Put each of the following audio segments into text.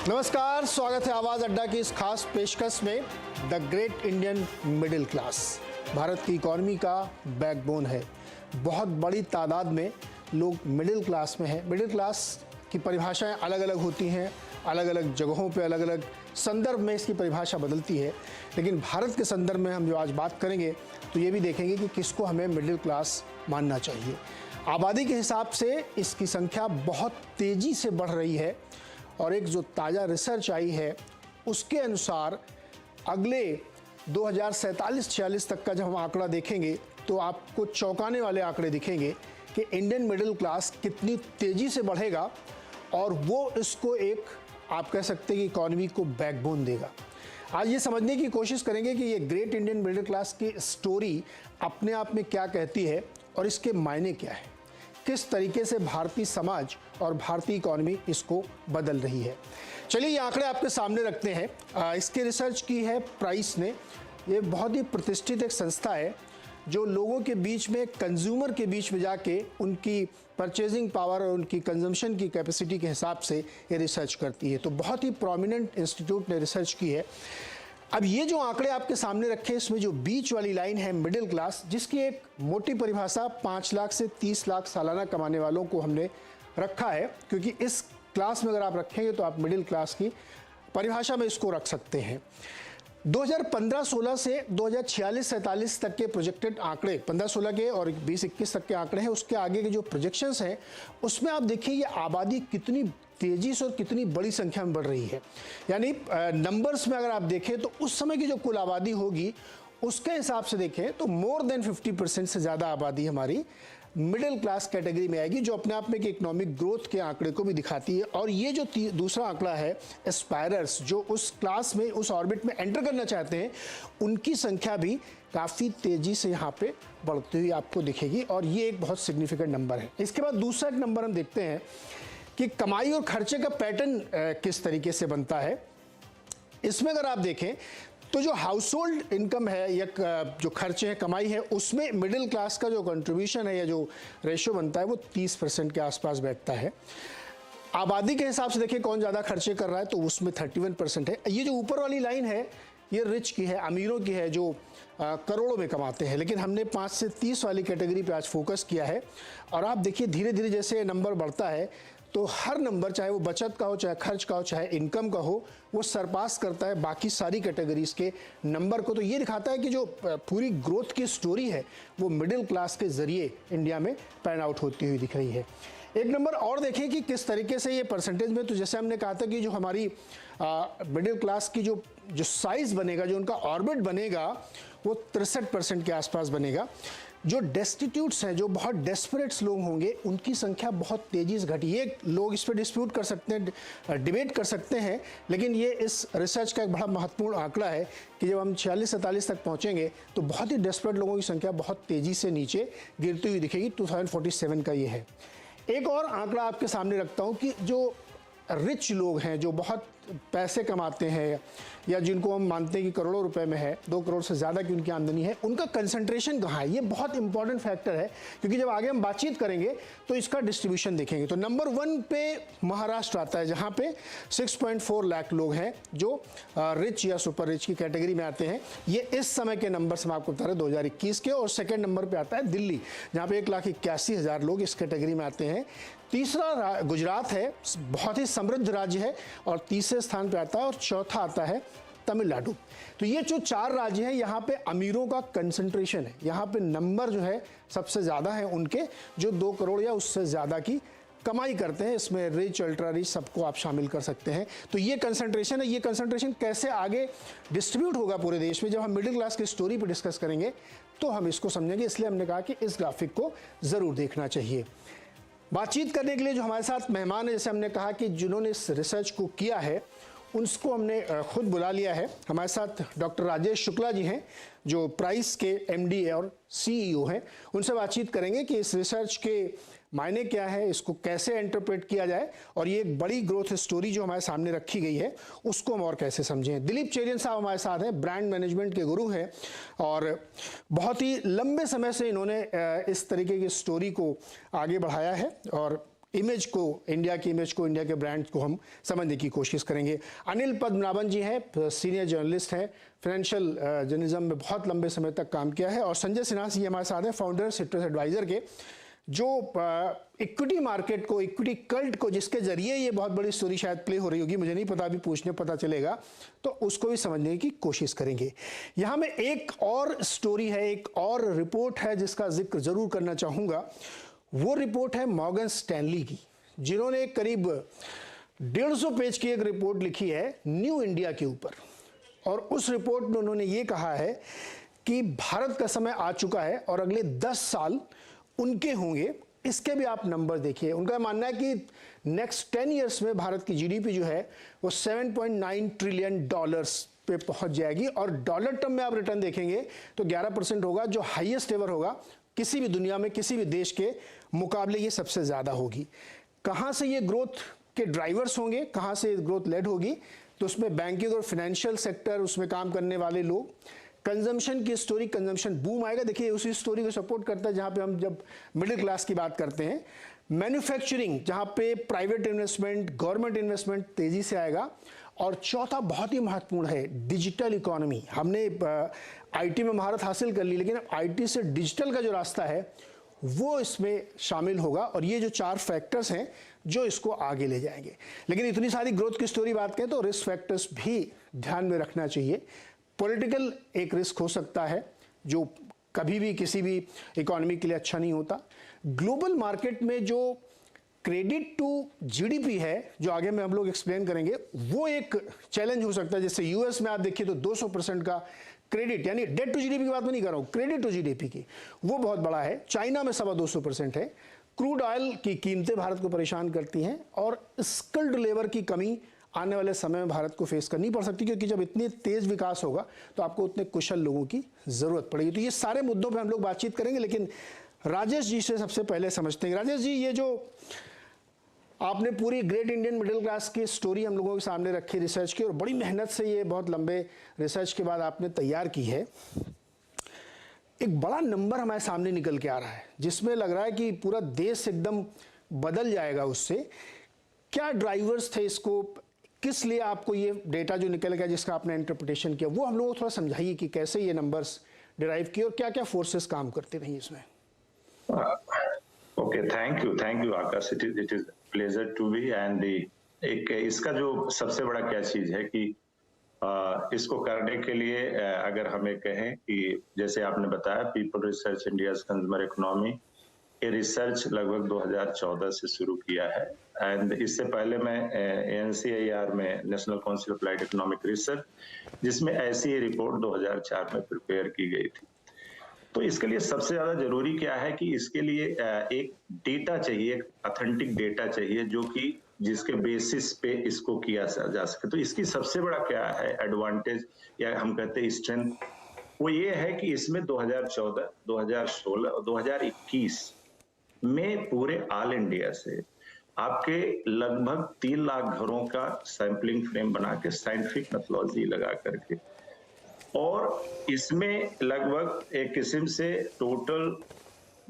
नमस्कार, स्वागत है आवाज अड्डा की इस खास पेशकश में। The great Indian middle class Bharat की इकॉनमी का बैकबोन है। बहुत बड़ी तादाद में लोग मिडिल क्लास में हैं। मिडिल क्लास की परिभाषाएं अलग अलग होती हैं, अलग अलग जगहों पे अलग अलग संदर्भ में इसकी परिभाषा बदलती है। लेकिन भारत के संदर्भ में हम जो आज बात करेंगे तो ये भी देखेंगे कि किसको हमें मिडिल क्लास मानना चाहिए। आबादी के हिसाब से इसकी संख्या बहुत तेज़ी से बढ़ रही है और एक जो ताज़ा रिसर्च आई है उसके अनुसार अगले 2047-46 तक का जब हम आंकड़ा देखेंगे तो आपको चौंकाने वाले आंकड़े दिखेंगे कि इंडियन मिडिल क्लास कितनी तेज़ी से बढ़ेगा और वो इसको एक आप कह सकते हैं कि इकॉनमी को बैकबोन देगा। आज ये समझने की कोशिश करेंगे कि ये ग्रेट इंडियन मिडिल क्लास की स्टोरी अपने आप में क्या कहती है और इसके मायने क्या है, किस तरीके से भारतीय समाज और भारतीय इकॉनमी इसको बदल रही है। चलिए ये आंकड़े आपके सामने रखते हैं। इसके रिसर्च की है प्राइस ने। ये बहुत ही प्रतिष्ठित एक संस्था है जो लोगों के बीच में, कंज्यूमर के बीच में जाके उनकी परचेजिंग पावर और उनकी कंजम्पशन की कैपेसिटी के हिसाब से ये रिसर्च करती है। तो बहुत ही प्रोमिनेंट इंस्टीट्यूट ने रिसर्च की है। अब ये जो आंकड़े आपके सामने रखे, इसमें जो बीच वाली लाइन है मिडिल क्लास, जिसकी एक मोटी परिभाषा 5 लाख से 30 लाख सालाना कमाने वालों को हमने रखा है, क्योंकि इस क्लास में अगर आप रखेंगे तो आप मिडिल क्लास की परिभाषा में इसको रख सकते हैं। 2015-16 से 2046-47 तक के प्रोजेक्टेड आंकड़े, 15-16 के और 20-21 तक के आंकड़े हैं, उसके आगे के जो प्रोजेक्शंस हैं उसमें आप देखिए ये आबादी कितनी तेजी से और कितनी बड़ी संख्या में बढ़ रही है। यानी नंबर्स में अगर आप देखें तो उस समय की जो कुल आबादी होगी उसके हिसाब से देखें तो मोर देन 50% से ज़्यादा आबादी हमारी मिडिल क्लास कैटेगरी में आएगी, जो अपने आप में कि इकोनॉमिक ग्रोथ के आंकड़े को भी दिखाती है। और ये जो दूसरा आंकड़ा है एस्पायरर्स, जो उस क्लास में, उस ऑर्बिट में एंटर करना चाहते हैं, उनकी संख्या भी काफ़ी तेज़ी से यहाँ पे बढ़ती हुई आपको दिखेगी और ये एक बहुत सिग्निफिकेंट नंबर है। इसके बाद दूसरा एक नंबर हम देखते हैं कि कमाई और खर्चे का पैटर्न किस तरीके से बनता है। इसमें अगर आप देखें तो जो हाउस होल्ड इनकम है या जो खर्चे हैं, कमाई है, उसमें मिडिल क्लास का जो कंट्रीब्यूशन है या जो रेशियो बनता है वो 30% के आसपास बैठता है। आबादी के हिसाब से देखिए कौन ज़्यादा खर्चे कर रहा है तो उसमें 31% है। ये जो ऊपर वाली लाइन है ये रिच की है, अमीरों की है, जो करोड़ों में कमाते हैं। लेकिन हमने 5 से 30 वाली कैटेगरी पे आज फोकस किया है और आप देखिए धीरे धीरे जैसे नंबर बढ़ता है तो हर नंबर, चाहे वो बचत का हो, चाहे खर्च का हो, चाहे इनकम का हो, वो सरपास करता है बाकी सारी कैटेगरीज के नंबर को। तो ये दिखाता है कि जो पूरी ग्रोथ की स्टोरी है वो मिडिल क्लास के जरिए इंडिया में पैन आउट होती हुई दिख रही है। एक नंबर और देखें कि किस तरीके से ये परसेंटेज में, तो जैसे हमने कहा था कि जो हमारी मिडिल क्लास की जो साइज़ बनेगा, जो उनका ऑर्बिट बनेगा, वो 63% के आसपास बनेगा। जो डेस्टिट्यूट्स हैं, जो बहुत डेस्परेट्स लोग होंगे, उनकी संख्या बहुत तेज़ी से घटी। ये लोग इस पर डिस्प्यूट कर सकते हैं, डिबेट कर सकते हैं, लेकिन ये इस रिसर्च का एक बड़ा महत्वपूर्ण आंकड़ा है कि जब हम 46-47 तक पहुंचेंगे तो बहुत ही डेस्परेट लोगों की संख्या बहुत तेज़ी से नीचे गिरती हुई दिखेगी। 2047 का ये है। एक और आंकड़ा आपके सामने रखता हूँ कि जो रिच लोग हैं, जो बहुत पैसे कमाते हैं या जिनको हम मानते हैं कि करोड़ों रुपए में है, 2 करोड़ से ज़्यादा की उनकी आमदनी है, उनका कंसंट्रेशन कहाँ है। ये बहुत इंपॉर्टेंट फैक्टर है क्योंकि जब आगे हम बातचीत करेंगे तो इसका डिस्ट्रीब्यूशन देखेंगे। तो नंबर 1 पे महाराष्ट्र आता है, जहाँ पे 6.4 लाख लोग हैं जो रिच या सुपर रिच की कैटेगरी में आते हैं। ये इस समय के नंबर से मैं आपको बता रहा हूँ 2021 के। और सेकेंड नंबर पर आता है दिल्ली, जहाँ पे 1,81,000 लोग इस कैटेगरी में आते हैं। तीसरा गुजरात है, बहुत ही समृद्ध राज्य है, और तीसरे स्थान पे आता है, और चौथा आता है तमिलनाडु। तो ये जो 4 राज्य हैं, यहाँ पे अमीरों का कंसंट्रेशन है। यहाँ पे नंबर जो है सबसे ज़्यादा है उनके, जो 2 करोड़ या उससे ज़्यादा की कमाई करते हैं। इसमें रिच, अल्ट्रा रिच सबको आप शामिल कर सकते हैं। तो ये कंसंट्रेशन है। ये कंसंट्रेशन कैसे आगे डिस्ट्रीब्यूट होगा पूरे देश में, जब हम मिडिल क्लास की स्टोरी पर डिस्कस करेंगे तो हम इसको समझेंगे। इसलिए हमने कहा कि इस ग्राफिक को ज़रूर देखना चाहिए। बातचीत करने के लिए जो हमारे साथ मेहमान है, जैसे हमने कहा कि जिन्होंने इस रिसर्च को किया है उनको हमने खुद बुला लिया है। हमारे साथ डॉक्टर राजेश शुक्ला जी हैं जो प्राइस के एमडी और सीईओ हैं। उनसे बातचीत करेंगे कि इस रिसर्च के मायने क्या है, इसको कैसे इंटरप्रेट किया जाए, और ये एक बड़ी ग्रोथ स्टोरी जो हमारे सामने रखी गई है उसको हम और कैसे समझें। दिलीप चेरियन साहब हमारे साथ हैं, ब्रांड मैनेजमेंट के गुरु हैं और बहुत ही लंबे समय से इन्होंने इस तरीके की स्टोरी को आगे बढ़ाया है और इमेज को, इंडिया की इमेज को, इंडिया के ब्रांड को हम समझने की कोशिश करेंगे। अनिल पद्मनाभन जी हैं, सीनियर जर्नलिस्ट हैं, फाइनेंशियल जर्नलिज्म में बहुत लंबे समय तक काम किया है। और संजय सिन्हा जी हमारे साथ हैं, फाउंडर सिट्रस एडवाइजर के, जो इक्विटी मार्केट को, इक्विटी कल्ट को, जिसके जरिए ये बहुत बड़ी स्टोरी शायद प्ले हो रही होगी, मुझे नहीं पता, अभी पूछने पता चलेगा, तो उसको भी समझने की कोशिश करेंगे। यहाँ में एक और स्टोरी है, एक और रिपोर्ट है जिसका जिक्र जरूर करना चाहूँगा। वो रिपोर्ट है मॉर्गन स्टैनली की, जिन्होंने करीब 150 पेज की एक रिपोर्ट लिखी है न्यू इंडिया के ऊपर। और उस रिपोर्ट में उन्होंने ये कहा है कि भारत का समय आ चुका है और अगले 10 साल उनके होंगे। इसके भी आप नंबर देखिए। उनका मानना है कि नेक्स्ट 10 ईयर्स में भारत की जीडीपी जो है वो 7.9 ट्रिलियन डॉलर्स पे पहुंच जाएगी। और डॉलर टर्म में आप रिटर्न देखेंगे तो 11% होगा, जो हाईएस्ट एवर होगा किसी भी दुनिया में, किसी भी देश के मुकाबले ये सबसे ज़्यादा होगी। कहाँ से ये ग्रोथ के ड्राइवर्स होंगे, कहाँ से ग्रोथ लेड होगी, तो उसमें बैंकिंग और फाइनेंशियल सेक्टर, उसमें काम करने वाले लोग, कंजम्पशन की स्टोरी, कंजम्पशन बूम आएगा। देखिए उसी स्टोरी को सपोर्ट करता है जहाँ पे हम जब मिडिल क्लास की बात करते हैं। मैन्युफैक्चरिंग, जहाँ पे प्राइवेट इन्वेस्टमेंट, गवर्नमेंट इन्वेस्टमेंट तेज़ी से आएगा। और चौथा बहुत ही महत्वपूर्ण है डिजिटल इकोनॉमी। हमने आईटी में महारत हासिल कर ली, लेकिन आईटी से डिजिटल का जो रास्ता है वो इसमें शामिल होगा। और ये जो 4 फैक्टर्स हैं जो इसको आगे ले जाएंगे। लेकिन इतनी सारी ग्रोथ की स्टोरी बात करें तो रिस्क फैक्टर्स भी ध्यान में रखना चाहिए। पॉलिटिकल एक रिस्क हो सकता है जो कभी भी किसी भी इकोनॉमी के लिए अच्छा नहीं होता। ग्लोबल मार्केट में जो क्रेडिट टू जीडीपी है, जो आगे में हम लोग एक्सप्लेन करेंगे, वो एक चैलेंज हो सकता है। जैसे यूएस में आप देखिए तो 200% का क्रेडिट, यानी डेट टू जीडीपी की बात मैं नहीं कर रहा हूँ, क्रेडिट टू जीडीपी की, वो बहुत बड़ा है। चाइना में 225% है। क्रूड ऑयल की कीमतें भारत को परेशान करती हैं। और स्किल्ड लेबर की कमी आने वाले समय में भारत को फेस करनी पड़ सकती है, क्योंकि जब इतनी तेज विकास होगा तो आपको उतने कुशल लोगों की जरूरत पड़ेगी। तो ये सारे मुद्दों पे हम लोग बातचीत करेंगे, लेकिन राजेश जी से सबसे पहले समझते हैं। राजेश जी, ये जो आपने पूरी ग्रेट इंडियन मिडिल क्लास की स्टोरी हम लोगों के सामने रखी, रिसर्च की, और बड़ी मेहनत से ये बहुत लंबे रिसर्च के बाद आपने तैयार की है, एक बड़ा नंबर हमारे सामने निकल के आ रहा है जिसमें लग रहा है कि पूरा देश एकदम बदल जाएगा उससे। क्या ड्राइवर्स थे इसको, किस लिए आपको ये डेटा जो निकल गया जिसका आपने इंटरप्रिटेशन किया, वो हम लोगों को थोड़ा समझाइए कि कैसे ये नंबर्स डिराइव किए और क्या क्या फोर्सेस काम करते रही इसमें। Okay, thank you Akash, it is pleasure to be. And एक इसका जो सबसे बड़ा क्या चीज है कि इसको करने के लिए अगर हमें कहें कि जैसे आपने बताया people research India's consumer economy, ये रिसर्च लगभग 2014 से शुरू किया है। एंड इससे पहले मैं NCIR में national council of applied economic research, जिसमें ऐसी रिपोर्ट 2004 में प्रिपेयर की गई थी। तो इसके लिए सबसे ज्यादा जरूरी क्या है कि इसके लिए एक डेटा चाहिए, एक ऑथेंटिक डेटा चाहिए, जो कि जिसके बेसिस पे इसको किया जा सके। तो इसकी सबसे बड़ा क्या है एडवांटेज, या हम कहते हैं स्ट्रेंथ, वो ये है कि इसमें 2014, 2016 और 2021 में पूरे ऑल इंडिया से आपके लगभग 3 लाख घरों का सैंपलिंग फ्रेम बना के साइंटिफिक मेथोडोलॉजी लगा करके, और इसमें लगभग एक किस्म से टोटल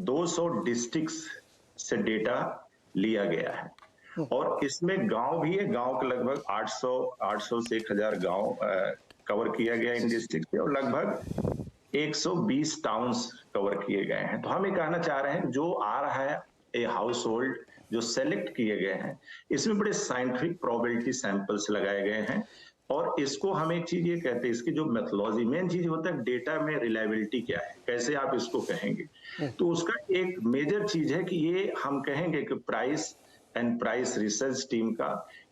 200 डिस्ट्रिक्ट्स से डेटा लिया गया है। और इसमें गांव भी है, गांव के लगभग 800 से 1000 गांव कवर किया गया इन डिस्ट्रिक्ट से, और लगभग 120 टाउन्स कवर किए गए हैं। तो हम ये कहना चाह रहे हैं जो आ रहा है ए हाउस होल्ड जो सेलेक्ट किए गए हैं, इसमें बड़े साइंटिफिक प्रोबेबिलिटी सैंपल्स लगाए गए हैं। और इसको हम एक चीज ये कहते हैं, इसकी जो मेथोडोलॉजी, मेन चीज होता है डेटा में रिलायबिलिटी क्या है, कैसे आप इसको कहेंगे। तो उसका एक मेजर चीज है कि ये हम कहेंगे कि price and price research team का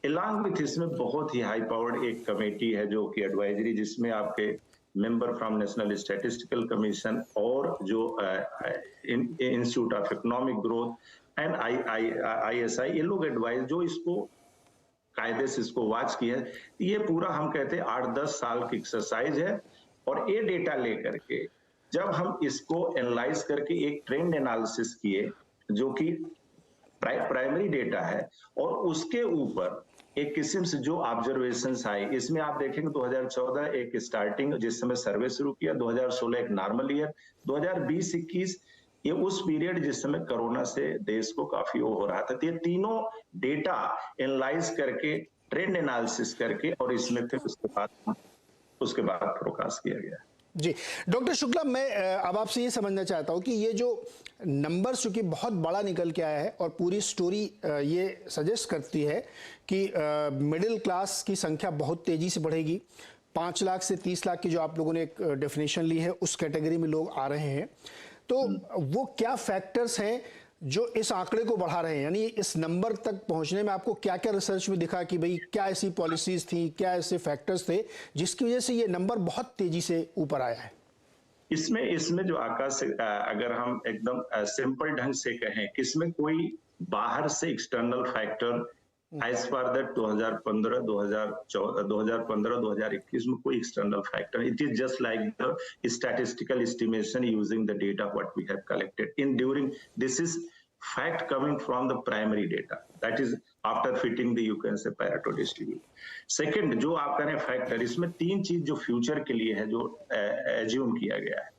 अलॉन्ग विथ इसमें बहुत ही हाई पावर्ड एक कमेटी है जो कि एडवाइजरी, जिसमें आपके member from national statistical commission और जो institute of economic growth and ISI, ये लोग एडवाइज जो इसको कायदे से इसको वॉच किया है। ये पूरा हम कहते हैं 8-10 साल की एक्सरसाइज है। और ये डेटा लेकर के जब हम इसको एनालाइज करके एक ट्रेंड एनालिसिस किए, जो कि प्राइमरी डेटा है, और उसके ऊपर एक किस्म से जो ऑब्जर्वेशंस आए, इसमें आप देखेंगे 2014 एक स्टार्टिंग जिस समय सर्वे शुरू किया, 2016 एक नॉर्मल ईयर, 2020-21 ये उस पीरियड जिस समय कोरोना से देश को काफी वो हो रहा था। तो ये तीनों डेटा एनालाइज करके, ट्रेंड एनालिसिस करके, और इसमें फिर उसके बाद फोरकास्ट किया गया। जी डॉक्टर शुक्ला, मैं अब आपसे ये समझना चाहता हूँ कि ये जो नंबर्स चूंकि बहुत बड़ा निकल के आया है और पूरी स्टोरी ये सजेस्ट करती है कि मिडिल क्लास की संख्या बहुत तेजी से बढ़ेगी। 5 लाख से 30 लाख की जो आप लोगों ने एक डेफिनेशन ली है, उस कैटेगरी में लोग आ रहे हैं। तो वो क्या फैक्टर्स हैं जो इस आंकड़े को बढ़ा रहे हैं, यानी इस नंबर तक पहुंचने में आपको क्या क्या रिसर्च में दिखा कि भाई क्या ऐसी पॉलिसीज थी, क्या ऐसे फैक्टर्स थे जिसकी वजह से ये नंबर बहुत तेजी से ऊपर आया है? इसमें जो आकाश से अगर हम एकदम सिंपल ढंग से कहें कि इसमें कोई बाहर से external factor as per that 2015 2021 में कोई external factor, it is just like the statistical estimation using the data what we have collected in during, this is fact coming from the primary data, that is after fitting the, you can say, Pareto distribution. Second, जो आप करें factor, इसमें 3 चीज जो future के लिए है जो एज्यूम किया गया है,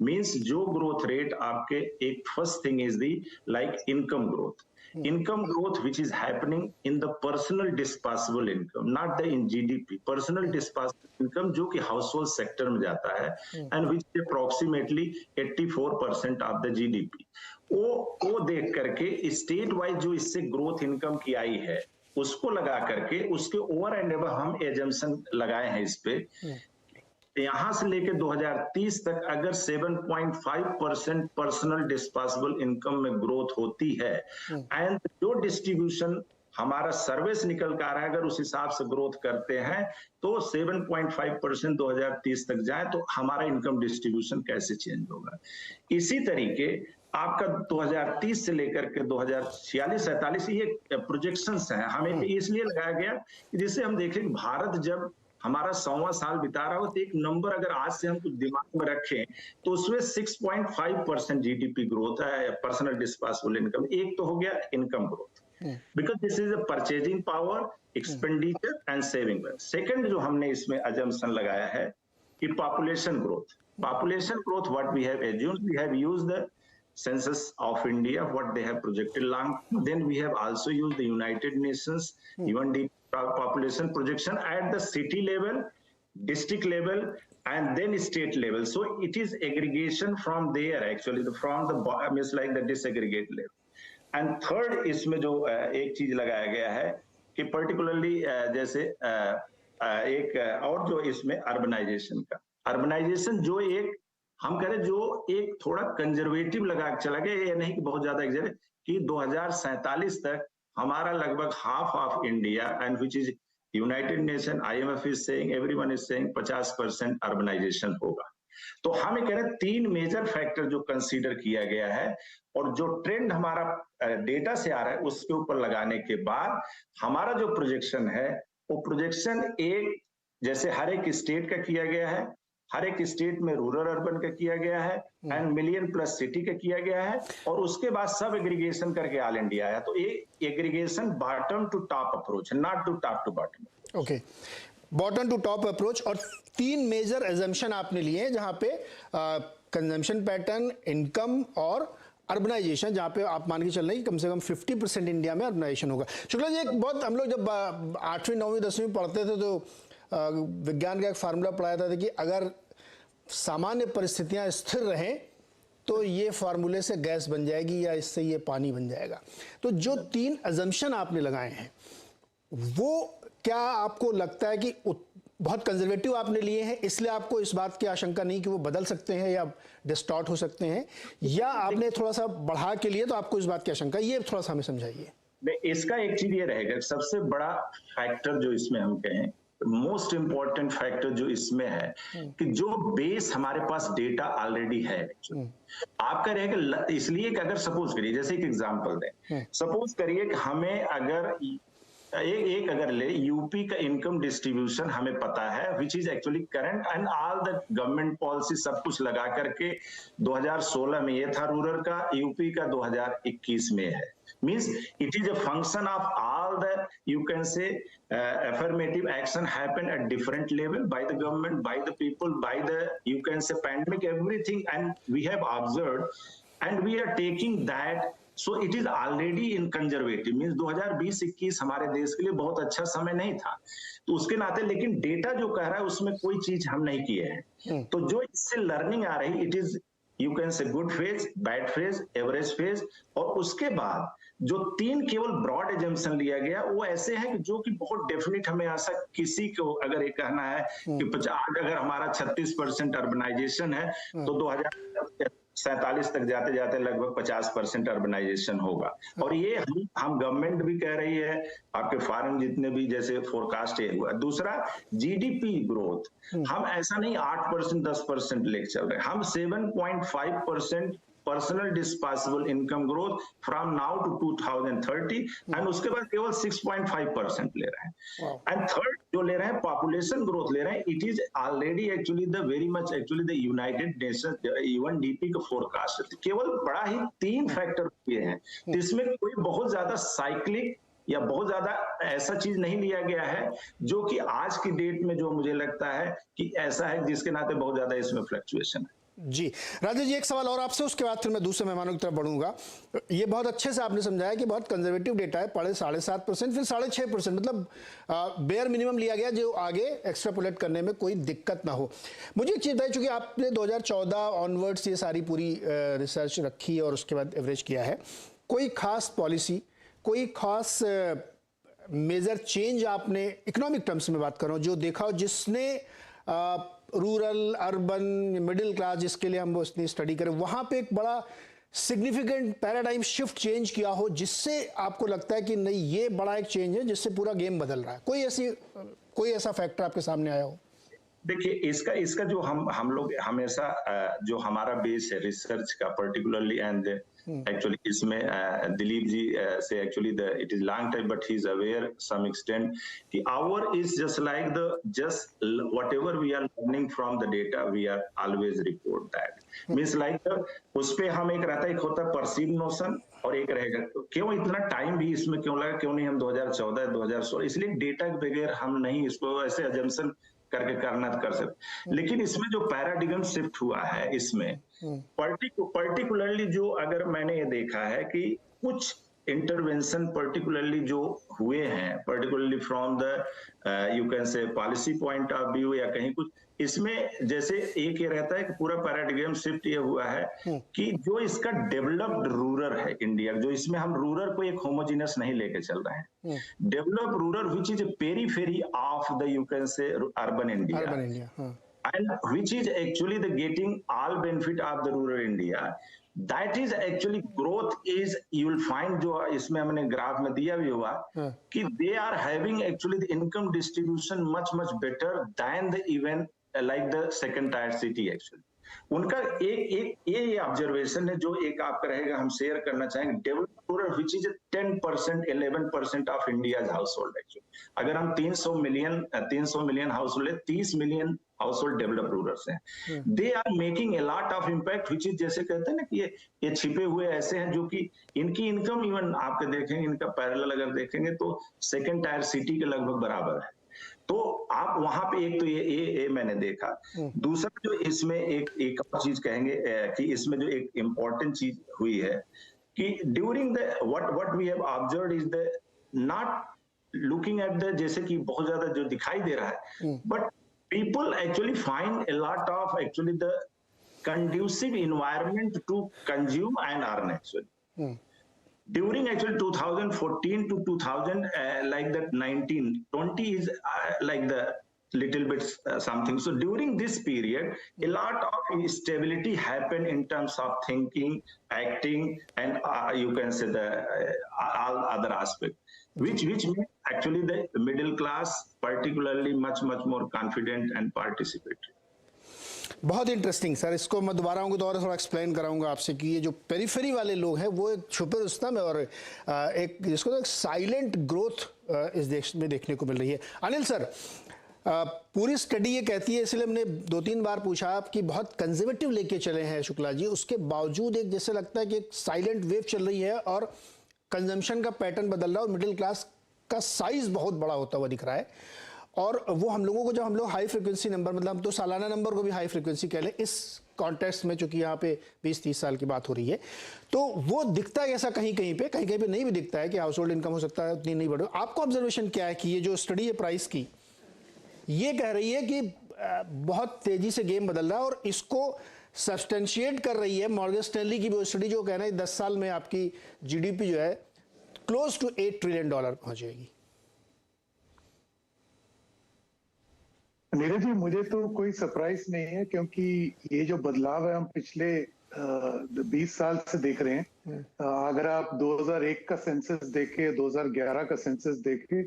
मींस जो ग्रोथ रेट आपके, एक first thing is the like income growth, income growth which is happening in the personal disposable income, not the in GDP, personal disposable income जो कि household sector में जाता है, and which is approximately 84% of the GDP. वो देख करके state wise जो इससे ग्रोथ इनकम की आई है उसको लगा करके उसके ओवर एंड एवर हम एजम्पशन लगाए हैं इस पे। यहां से लेके 2030 तक अगर 7.5% पर्सनल डिस्पोजेबल इनकम में ग्रोथ होती है, एंड जो डिस्ट्रीब्यूशन हमारा सर्विस निकल कर आ रहा है अगर उस हिसाब से ग्रोथ करते हैं तो 7.5% 2030 तक जाए तो हमारा इनकम डिस्ट्रीब्यूशन कैसे चेंज होगा। इसी तरीके आपका 2030 से लेकर के 2046-47 ये प्रोजेक्शंस हैं, हमें इसलिए लगाया गया जिससे हम देखें भारत जब हमारा 100वां साल बिता रहा हो तो एक नंबर अगर आज से हम कुछ दिमाग में रखें तो उसमें 6.5% जीडीपी ग्रोथ है, पर्सनल डिस्पोजेबल इनकम, एक तो हो गया income growth, because this is a purchasing power, expenditure and saving. Second जो हमने इसमें अजम्पशन लगाया है कि population growth, what we have assumed, we have used the census of India, what they have projected long, then we have also used the United Nations UNDP population projection at the city level, district level, and then state level. So it is aggregation from there actually, from the means like the disaggregate level. And third इसमें जो एक चीज लगाया गया है कि particularly जैसे एक और जो इसमें अर्बनाइजेशन जो एक हम कह रहे जो एक थोड़ा कंजर्वेटिव लगा के चला गया, ये नहीं कि बहुत ज्यादा एग्जैक्ट, कि 2047 तक हमारा लगभग half of India, and which is United Nation, IMF is saying, everyone is saying 50% urbanisation होगा। तो हम कह रहे 3 मेजर फैक्टर जो कंसीडर किया गया है और जो ट्रेंड हमारा डेटा से आ रहा है उसके ऊपर लगाने के बाद हमारा जो प्रोजेक्शन है वो प्रोजेक्शन एक जैसे हर एक स्टेट का किया गया है, हर एक स्टेट में रूरल अर्बन का किया गया है, एंड मिलियन प्लस सिटी का किया गया है, और उसके बाद सब एग्रीगेशन करके ऑल इंडिया आया। तो ये aggregation bottom to top approach, not to top to bottom. Okay, bottom to top approach, और 3 मेजर एजम्पशन आपने लिए हैं जहां पे कंजम्पशन पैटर्न, इनकम और अर्बनाइजेशन, जहां पे आप मान के चल रहे हैं कि कम से कम 50% इंडिया में अर्बनाइजेशन होगा। शुक्ला जी, एक बहुत हम लोग जब 8वीं 9वीं 10वीं पढ़ते थे तो विज्ञान का एक फार्मूला पढ़ाया था कि अगर सामान्य परिस्थितियां स्थिर रहें तो ये फार्मूले से गैस बन जाएगी या इससे ये पानी बन जाएगा। तो जो 3 अजम्पशन आपने लगाए हैं वो क्या आपको लगता है कि बहुत कंजर्वेटिव आपने लिए हैं, इसलिए आपको इस बात की आशंका नहीं कि वो बदल सकते हैं या डिस्टॉर्ट हो सकते हैं, या आपने थोड़ा सा बढ़ा के लिए तो आपको इस बात की आशंका, ये थोड़ा सा हमें समझाइए। इसका एक चीज ये रहेगा, सबसे बड़ा फैक्टर जो इसमें हम कहें, मोस्ट इंपॉर्टेंट फैक्टर जो इसमें है कि जो बेस हमारे पास डेटा ऑलरेडी है, आपका रहेगा। इसलिए कि अगर सपोज करिए, जैसे एक एग्जांपल दें, सपोज करिए कि हमें अगर एक अगर ले यूपी का इनकम डिस्ट्रीब्यूशन हमें पता है, which is actually current and all the government policy सब कुछ लगा करके 2016 में ये था रूरल का, यूपी का 2021 में है। Means it is a function of all the, you can say, affirmative action happen at different level by the government, by the people, by the, you can say, pandemic, everything. And we have observed and we are taking that, so it is already in conservative, means 2020-21 हमारे देश के लिए बहुत अच्छा समय नहीं था, तो उसके नाते, लेकिन डेटा जो कह रहा है उसमें कोई चीज हम नहीं किए हैं, तो जो इससे लर्निंग आ रही, it is you can say good phase, bad phase, average phase, और उसके बाद जो 3 केवल ब्रॉड एजम्पशन लिया गया वो ऐसे हैं कि जो कि बहुत डेफिनेट, हमें ऐसा किसी को अगर ये कहना है कि 50, अगर हमारा 36% अर्बनाइजेशन है तो 2047 तक जाते जाते लगभग 50% अर्बनाइजेशन होगा, और ये हम गवर्नमेंट भी कह रही है, आपके फॉरेन जितने भी जैसे फोरकास्ट ये हुआ। दूसरा, जीडीपी ग्रोथ हम ऐसा नहीं 8% 10% लेके चल रहे हैं, हम 7.5% personal disposable income growth from now to 2030, and उसके बाद केवल 6.5% ले रहे हैं, एंड थर्ड जो ले रहे हैं पॉपुलेशन ग्रोथ ले रहे हैं, it is already actually the very much actually the United nation UNDP का फोरकास्ट, केवल बड़ा ही 3 फैक्टर ये हैं, इसमें कोई बहुत ज्यादा साइक्लिक या बहुत ज्यादा ऐसा चीज नहीं लिया गया है जो कि आज की डेट में जो मुझे लगता है कि ऐसा है जिसके नाते बहुत ज्यादा इसमें फ्लक्चुएशन है। जी राजेश जी, एक सवाल और आपसे, उसके बाद फिर मैं दूसरे मेहमानों की तरफ बढ़ूंगा। ये बहुत अच्छे से आपने समझाया कि बहुत कंजर्वेटिव डेटा है, पढ़े 7.5%, फिर 6.5%, मतलब बेयर मिनिमम लिया गया जो आगे एक्स्ट्रापोलेट करने में कोई दिक्कत ना हो। मुझे एक चीज़ बताइए, चूंकि आपने 2014 ऑनवर्ड्स ये सारी पूरी रिसर्च रखी और उसके बाद एवरेज किया है, कोई खास पॉलिसी, कोई खास मेजर चेंज आपने इकोनॉमिक टर्म्स में बात कर रहा हूँ जो देखा हो, जिसने रूरल, अर्बन, मिडिल क्लास, जिसके लिए हम वो इतनी स्टडी करें, वहां पे एक बड़ा सिग्निफिकेंट पैराडाइम शिफ्ट चेंज किया हो, जिससे आपको लगता है कि नहीं ये बड़ा एक चेंज है जिससे पूरा गेम बदल रहा है? कोई ऐसा फैक्टर आपके सामने आया हो? देखिए, इसका जो हम लोग हमेशा जो हमारा बेस है रिसर्च का पर्टिकुलरली, एंड एक्चुअली इसमें दिलीप जी से actually it is long time but he is aware some extent कि our is just like the just whatever we are learning from the data we are always report that, means like उस पे हम एक रहता है, एक होता है परसीव नोशन और एक रहेगा क्यों इतना टाइम भी इसमें क्यों लगा, क्यों नहीं हम 2014 2016, इसलिए डेटा के बगैर हम नहीं इसको ऐसे अजम्पशन करके करना कर सकते। लेकिन इसमें जो पैराडिगम शिफ्ट हुआ है इसमें पर्टिकुलरली जो अगर मैंने ये देखा है कि कुछ इंटरवेंशन पर्टिकुलरली जो हुए हैं, particularly from the you can say policy point of view या कहीं कुछ, इसमें जैसे एक ये रहता है कि पूरा पैराडिगम शिफ्ट ये हुआ है कि जो इसका डेवलप्ड रूरल है इंडिया, जो इसमें हम रूरल को एक होमोजीनस नहीं लेके चल रहे हैं, develop rural which is periphery of the you can say urban India, and which is actually the getting all benefit of the rural India, that is actually growth is, you will find जो इसमें हमने graph में दिया भी हुआ कि they are having actually the income distribution much better than the even like the second tier city actually। उनका एक ये ऑब्जर्वेशन है जो एक आपका रहेगा, हम शेयर करना चाहेंगे, develop rural which is 10% 11% of India's household actually. अगर हम 300 मिलियन हाउस होल्ड है, 30 million household develop rural हैं, they are making a lot of impact which is, जैसे कहते हैं ना कि ये छिपे हुए ऐसे हैं जो कि इनकी इनकम इवन आपके देखेंगे, इनका पैरेलल अगर देखेंगे तो सेकंड टायर सिटी के लगभग बराबर है। तो आप वहां पे एक तो ये मैंने देखा। दूसरा जो इसमें एक और चीज कहेंगे कि इसमें जो एक इम्पोर्टेंट चीज हुई है कि during the what we have observed is the not looking at the, जैसे कि बहुत ज्यादा जो दिखाई दे रहा है, but people actually find a lot of actually the conducive environment to consume and earn actually. During actually 2014 to 2000 like that 1920 is like the little bit something. So during this period a lot of stability happened in terms of thinking, acting, and you can say the all other aspect, which made actually the middle class particularly much more confident and participatory. बहुत interesting sir, इसको मैं दोबारा आऊँगा तो और थोड़ा explain कराऊंगा आपसे कि ये जो पेरिफेरी वाले लोग हैं वो एक छुपे रुस्तम है और एक जिसको एक साइलेंट ग्रोथ इस देश में देखने को मिल रही है। अनिल सर, पूरी स्टडी ये कहती है, इसलिए हमने 2-3 बार पूछा आप कि बहुत कंजर्वेटिव लेके चले हैं शुक्ला जी, उसके बावजूद एक जैसे लगता है कि एक साइलेंट वेव चल रही है और कंजम्पशन का पैटर्न बदल रहा है और मिडिल क्लास का साइज बहुत बड़ा होता हुआ दिख रहा है। और वो हम लोगों को, जब हम लोग हाई फ्रिक्वेंसी नंबर, मतलब हम तो सालाना नंबर को भी हाई फ्रिक्वेंसी कह लें, इस कॉन्टेक्स्ट में, चूंकि यहाँ पे 20-30 साल की बात हो रही है, तो वो दिखता है ऐसा कहीं कहीं पे नहीं भी दिखता है कि हाउस होल्ड इनकम हो सकता है उतनी नहीं बढ़े। आपको ऑब्जर्वेशन क्या है कि ये जो स्टडी है प्राइस की, ये कह रही है कि बहुत तेजी से गेम बदल रहा है, और इसको सब्सटेंशिएट कर रही है मॉर्गन स्टैनली की वो स्टडी जो कह रहा है 10 साल में आपकी जीडीपी जो है क्लोज टू $8 ट्रिलियन पहुंचेगी। नीरज जी, मुझे तो कोई सरप्राइज नहीं है, क्योंकि ये जो बदलाव है हम पिछले 20 साल से देख रहे हैं। अगर आप 2001 का सेंसस देखें, 2011 का सेंसस देखें,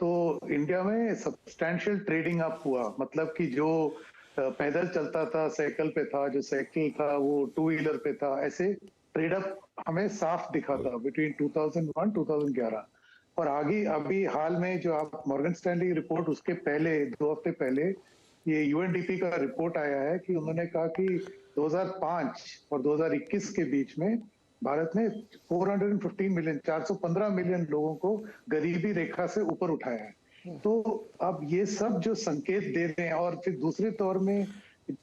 तो इंडिया में सब्सटैंशियल ट्रेडिंग अप हुआ। मतलब कि जो पैदल चलता था साइकिल पे था, जो साइकिल था वो टू व्हीलर पे था, ऐसे ट्रेड अप हमें साफ दिखा था बिटवीन 2001-2011। और आगे अभी हाल में जो आप मॉर्गन स्टैनली रिपोर्ट, उसके पहले 2 हफ्ते पहले ये यूएनडीपी का रिपोर्ट आया है कि उन्होंने कहा कि 2005 और 2021 के बीच में भारत ने 415 मिलियन लोगों को गरीबी रेखा से ऊपर उठाया है। तो अब ये सब जो संकेत दे रहे हैं, और फिर दूसरे तौर में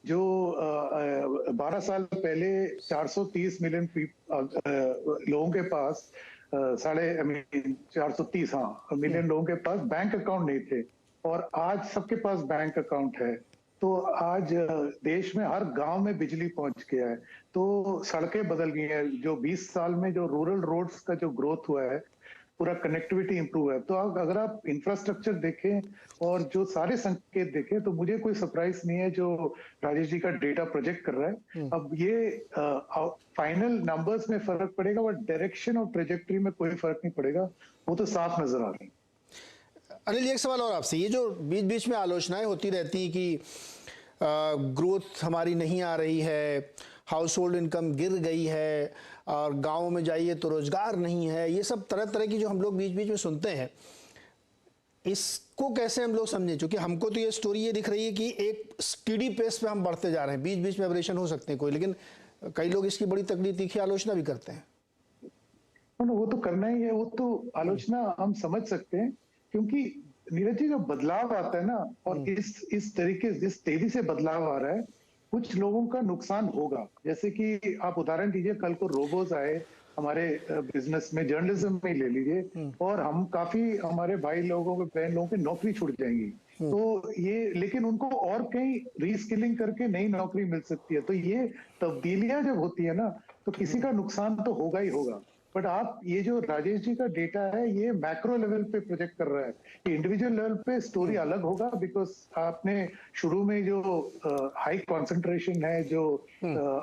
जो 12 साल पहले 430 मिलियन लोगों के पास 430 मिलियन लोगों के पास बैंक अकाउंट नहीं थे, और आज सबके पास बैंक अकाउंट है। तो आज देश में हर गांव में बिजली पहुंच गया है, तो सड़कें बदल गई हैं। जो 20 साल में जो रूरल रोड्स का जो ग्रोथ हुआ है, पूरा कनेक्टिविटी इंप्रूव है। तो अगर आप इंफ्रास्ट्रक्चर देखें और जो सारे संकेत देखें, तो मुझे कोई सरप्राइज नहीं है जो राजेश जी का डेटा प्रोजेक्ट कर रहा है। अब ये फाइनल नंबर्स में फर्क पड़ेगा, बट डायरेक्शन और ट्रेजेक्टरी में कोई फर्क नहीं पड़ेगा, वो तो साफ नजर आ रही है। अनिल, एक सवाल और आपसे, ये जो बीच बीच में आलोचनाएं होती रहती हैं कि ग्रोथ हमारी नहीं आ रही है, हाउस होल्ड इनकम गिर गई है, और गाँव में जाइए तो रोजगार नहीं है, ये सब तरह तरह की जो हम लोग बीच बीच में सुनते हैं, इसको कैसे हम लोग समझें? क्योंकि हमको तो ये स्टोरी ये दिख रही है कि एक स्टीडी पेस पे हम बढ़ते जा रहे हैं, बीच बीच में एवरेशन हो सकते हैं कोई, लेकिन कई लोग इसकी बड़ी तगड़ी तीखी आलोचना भी करते हैं। वो तो करना ही है, वो तो आलोचना हम समझ सकते हैं, क्योंकि नीरज जी, जो बदलाव आता है ना, और इस तरीके जिस तेजी से बदलाव आ रहा है, कुछ लोगों का नुकसान होगा। जैसे कि आप उदाहरण दीजिए, कल को रोबोज आए हमारे बिजनेस में, जर्नलिज्म में ले लीजिए, और हम काफी हमारे भाई लोगों के, बहन लोगों की नौकरी छूट जाएंगी। तो ये, लेकिन उनको और कहीं रीस्किलिंग करके नई नौकरी मिल सकती है। तो ये तब्दीलियां जब होती है ना, तो किसी का नुकसान तो होगा ही होगा। बट आप ये जो राजेश जी का डेटा है, ये मैक्रो लेवल पे प्रोजेक्ट कर रहा है, कि इंडिविजुअल लेवल पे स्टोरी अलग होगा, बिकॉज आपने शुरू में जो हाई कंसंट्रेशन है जो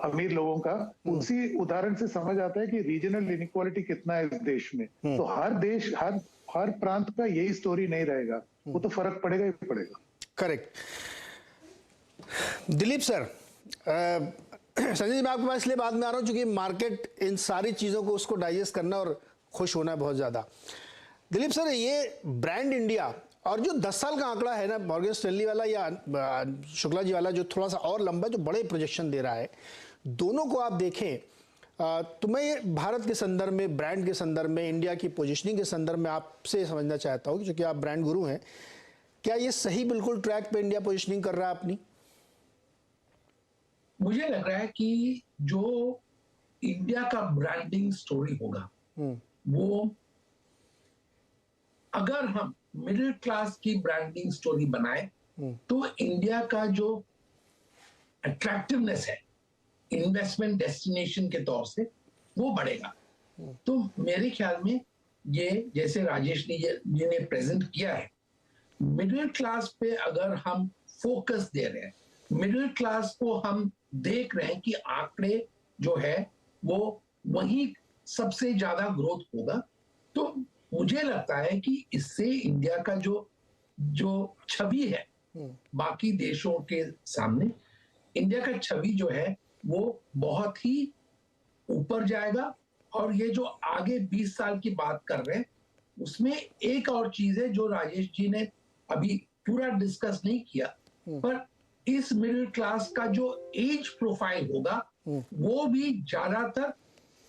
अमीर लोगों का, उसी उदाहरण से समझ आता है कि रीजनल इनइक्वालिटी कितना है इस देश में। तो हर देश, हर प्रांत का यही स्टोरी नहीं रहेगा, वो तो फर्क पड़ेगा ही पड़ेगा। करेक्ट। दिलीप सर, संजय जी, मैं आपके पास इसलिए बाद में आ रहा हूं क्योंकि मार्केट इन सारी चीज़ों को उसको डाइजेस्ट करना और खुश होना है बहुत ज़्यादा। दिलीप सर, ये ब्रांड इंडिया और जो 10 साल का आंकड़ा है ना मॉर्गन स्टैनली वाला या शुक्ला जी वाला, जो थोड़ा सा और लंबा, जो बड़े प्रोजेक्शन दे रहा है, दोनों को आप देखें तो मैं ये भारत के संदर्भ में, ब्रांड के संदर्भ में, इंडिया की पोजिशनिंग के संदर्भ में आपसे समझना चाहता हूँ, क्योंकि आप ब्रांड गुरु हैं, क्या ये सही बिल्कुल ट्रैक पे इंडिया पोजिशनिंग कर रहा है अपनी? मुझे लग रहा है कि जो इंडिया का ब्रांडिंग स्टोरी होगा, वो अगर हम मिडिल क्लास की ब्रांडिंग स्टोरी बनाए, तो इंडिया का जो अट्रैक्टिवनेस है इन्वेस्टमेंट डेस्टिनेशन के तौर से, वो बढ़ेगा। तो मेरे ख्याल में ये, जैसे राजेश जी ने प्रेजेंट किया है, मिडिल क्लास पे अगर हम फोकस दे रहे हैं, मिडिल क्लास को हम देख रहे हैं कि आंकड़े जो है वो वहीं सबसे ज्यादा ग्रोथ होगा, तो मुझे लगता है कि इससे इंडिया का जो छवि है बाकी देशों के सामने, इंडिया का छवि जो है वो बहुत ही ऊपर जाएगा। और ये जो आगे 20 साल की बात कर रहे हैं, उसमें एक और चीज है जो राजेश जी ने अभी पूरा डिस्कस नहीं किया, पर इस मिडिल क्लास का जो एज प्रोफाइल होगा, वो भी ज्यादातर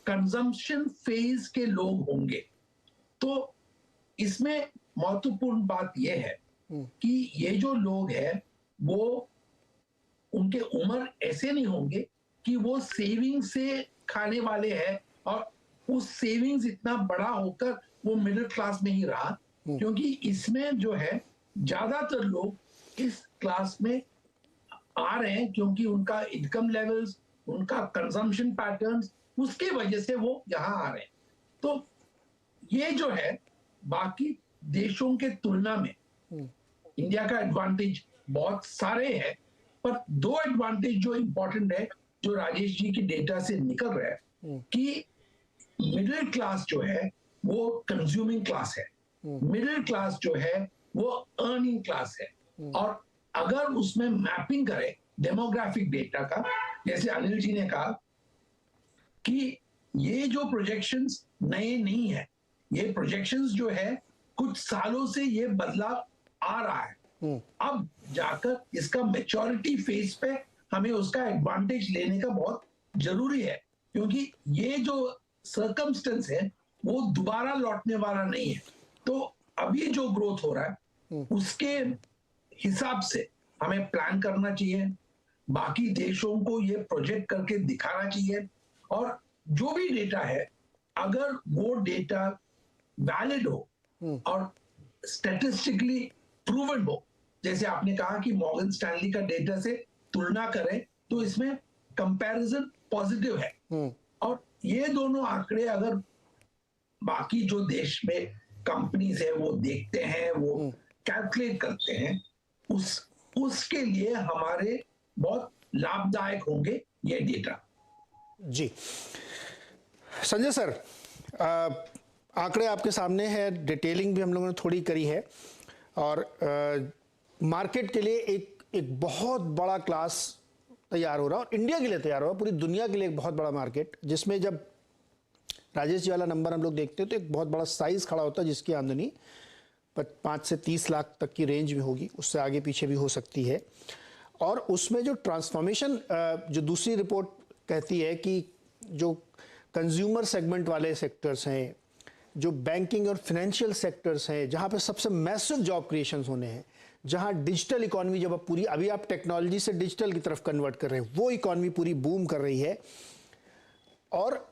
कंजम्पशन फेज के लोग होंगे। तो इसमें महत्वपूर्ण बात यह है कि ये जो लोग हैं, वो उनके उम्र ऐसे नहीं होंगे कि वो सेविंग से खाने वाले हैं, और उस सेविंग्स इतना बड़ा होकर वो मिडिल क्लास में ही रहा, क्योंकि इसमें जो है ज्यादातर लोग इस क्लास में आ रहे हैं क्योंकि उनका इनकम लेवल्स, उनका कंजम्पशन पैटर्न्स, उसके वजह से वो यहाँ आ रहे हैं। तो ये जो है बाकी देशों के तुलना में इंडिया का एडवांटेज बहुत सारे हैं, पर दो एडवांटेज जो इंपॉर्टेंट है, जो राजेश जी के डेटा से निकल रहा है कि मिडिल क्लास जो है वो कंज्यूमिंग क्लास है, मिडिल क्लास जो है वो अर्निंग क्लास है। और अगर उसमें मैपिंग करें डेमोग्राफिक डेटा का, जैसे अनिल जी ने कहा कि ये जो प्रोजेक्शंस नए नहीं है, ये प्रोजेक्शंस जो है कुछ सालों से ये बदलाव आ रहा है। अब जाकर इसका मैच्योरिटी फेज पे हमें उसका एडवांटेज लेने का बहुत जरूरी है, क्योंकि ये जो सर्कमस्टेंस है वो दोबारा लौटने वाला नहीं है। तो अभी जो ग्रोथ हो रहा है उसके हिसाब से हमें प्लान करना चाहिए, बाकी देशों को ये प्रोजेक्ट करके दिखाना चाहिए, और जो भी डेटा है अगर वो डेटा वैलिड हो और स्टैटिस्टिकली प्रूवन हो, जैसे आपने कहा कि मॉर्गन स्टैनली का डेटा से तुलना करें तो इसमें कंपैरिजन पॉजिटिव है, और ये दोनों आंकड़े अगर बाकी जो देश में कंपनीज है वो देखते हैं, वो कैलकुलेट करते हैं, उसके लिए हमारे बहुत लाभदायक होंगे ये डेटा। जी संजय सर, आंकड़े आपके सामने है, डिटेलिंग भी हम लोगों ने थोड़ी करी है, और मार्केट के लिए एक बहुत बड़ा क्लास तैयार हो रहा है, और इंडिया के लिए तैयार हो रहा है, पूरी दुनिया के लिए एक बहुत बड़ा मार्केट, जिसमें जब राजेश जी वाला नंबर हम लोग देखते हैं तो एक बहुत बड़ा साइज खड़ा होता है, जिसकी आमदनी 5 से 30 लाख तक की रेंज में होगी, उससे आगे पीछे भी हो सकती है। और उसमें जो ट्रांसफॉर्मेशन, जो दूसरी रिपोर्ट कहती है कि जो कंज्यूमर सेगमेंट वाले सेक्टर्स हैं, जो बैंकिंग और फाइनेंशियल सेक्टर्स हैं, जहाँ पे सबसे मैसिव जॉब क्रिएशंस होने हैं, जहाँ डिजिटल इकोनॉमी जब आप पूरी, अभी आप टेक्नोलॉजी से डिजिटल की तरफ कन्वर्ट कर रहे हैं, वो इकोनॉमी पूरी बूम कर रही है, और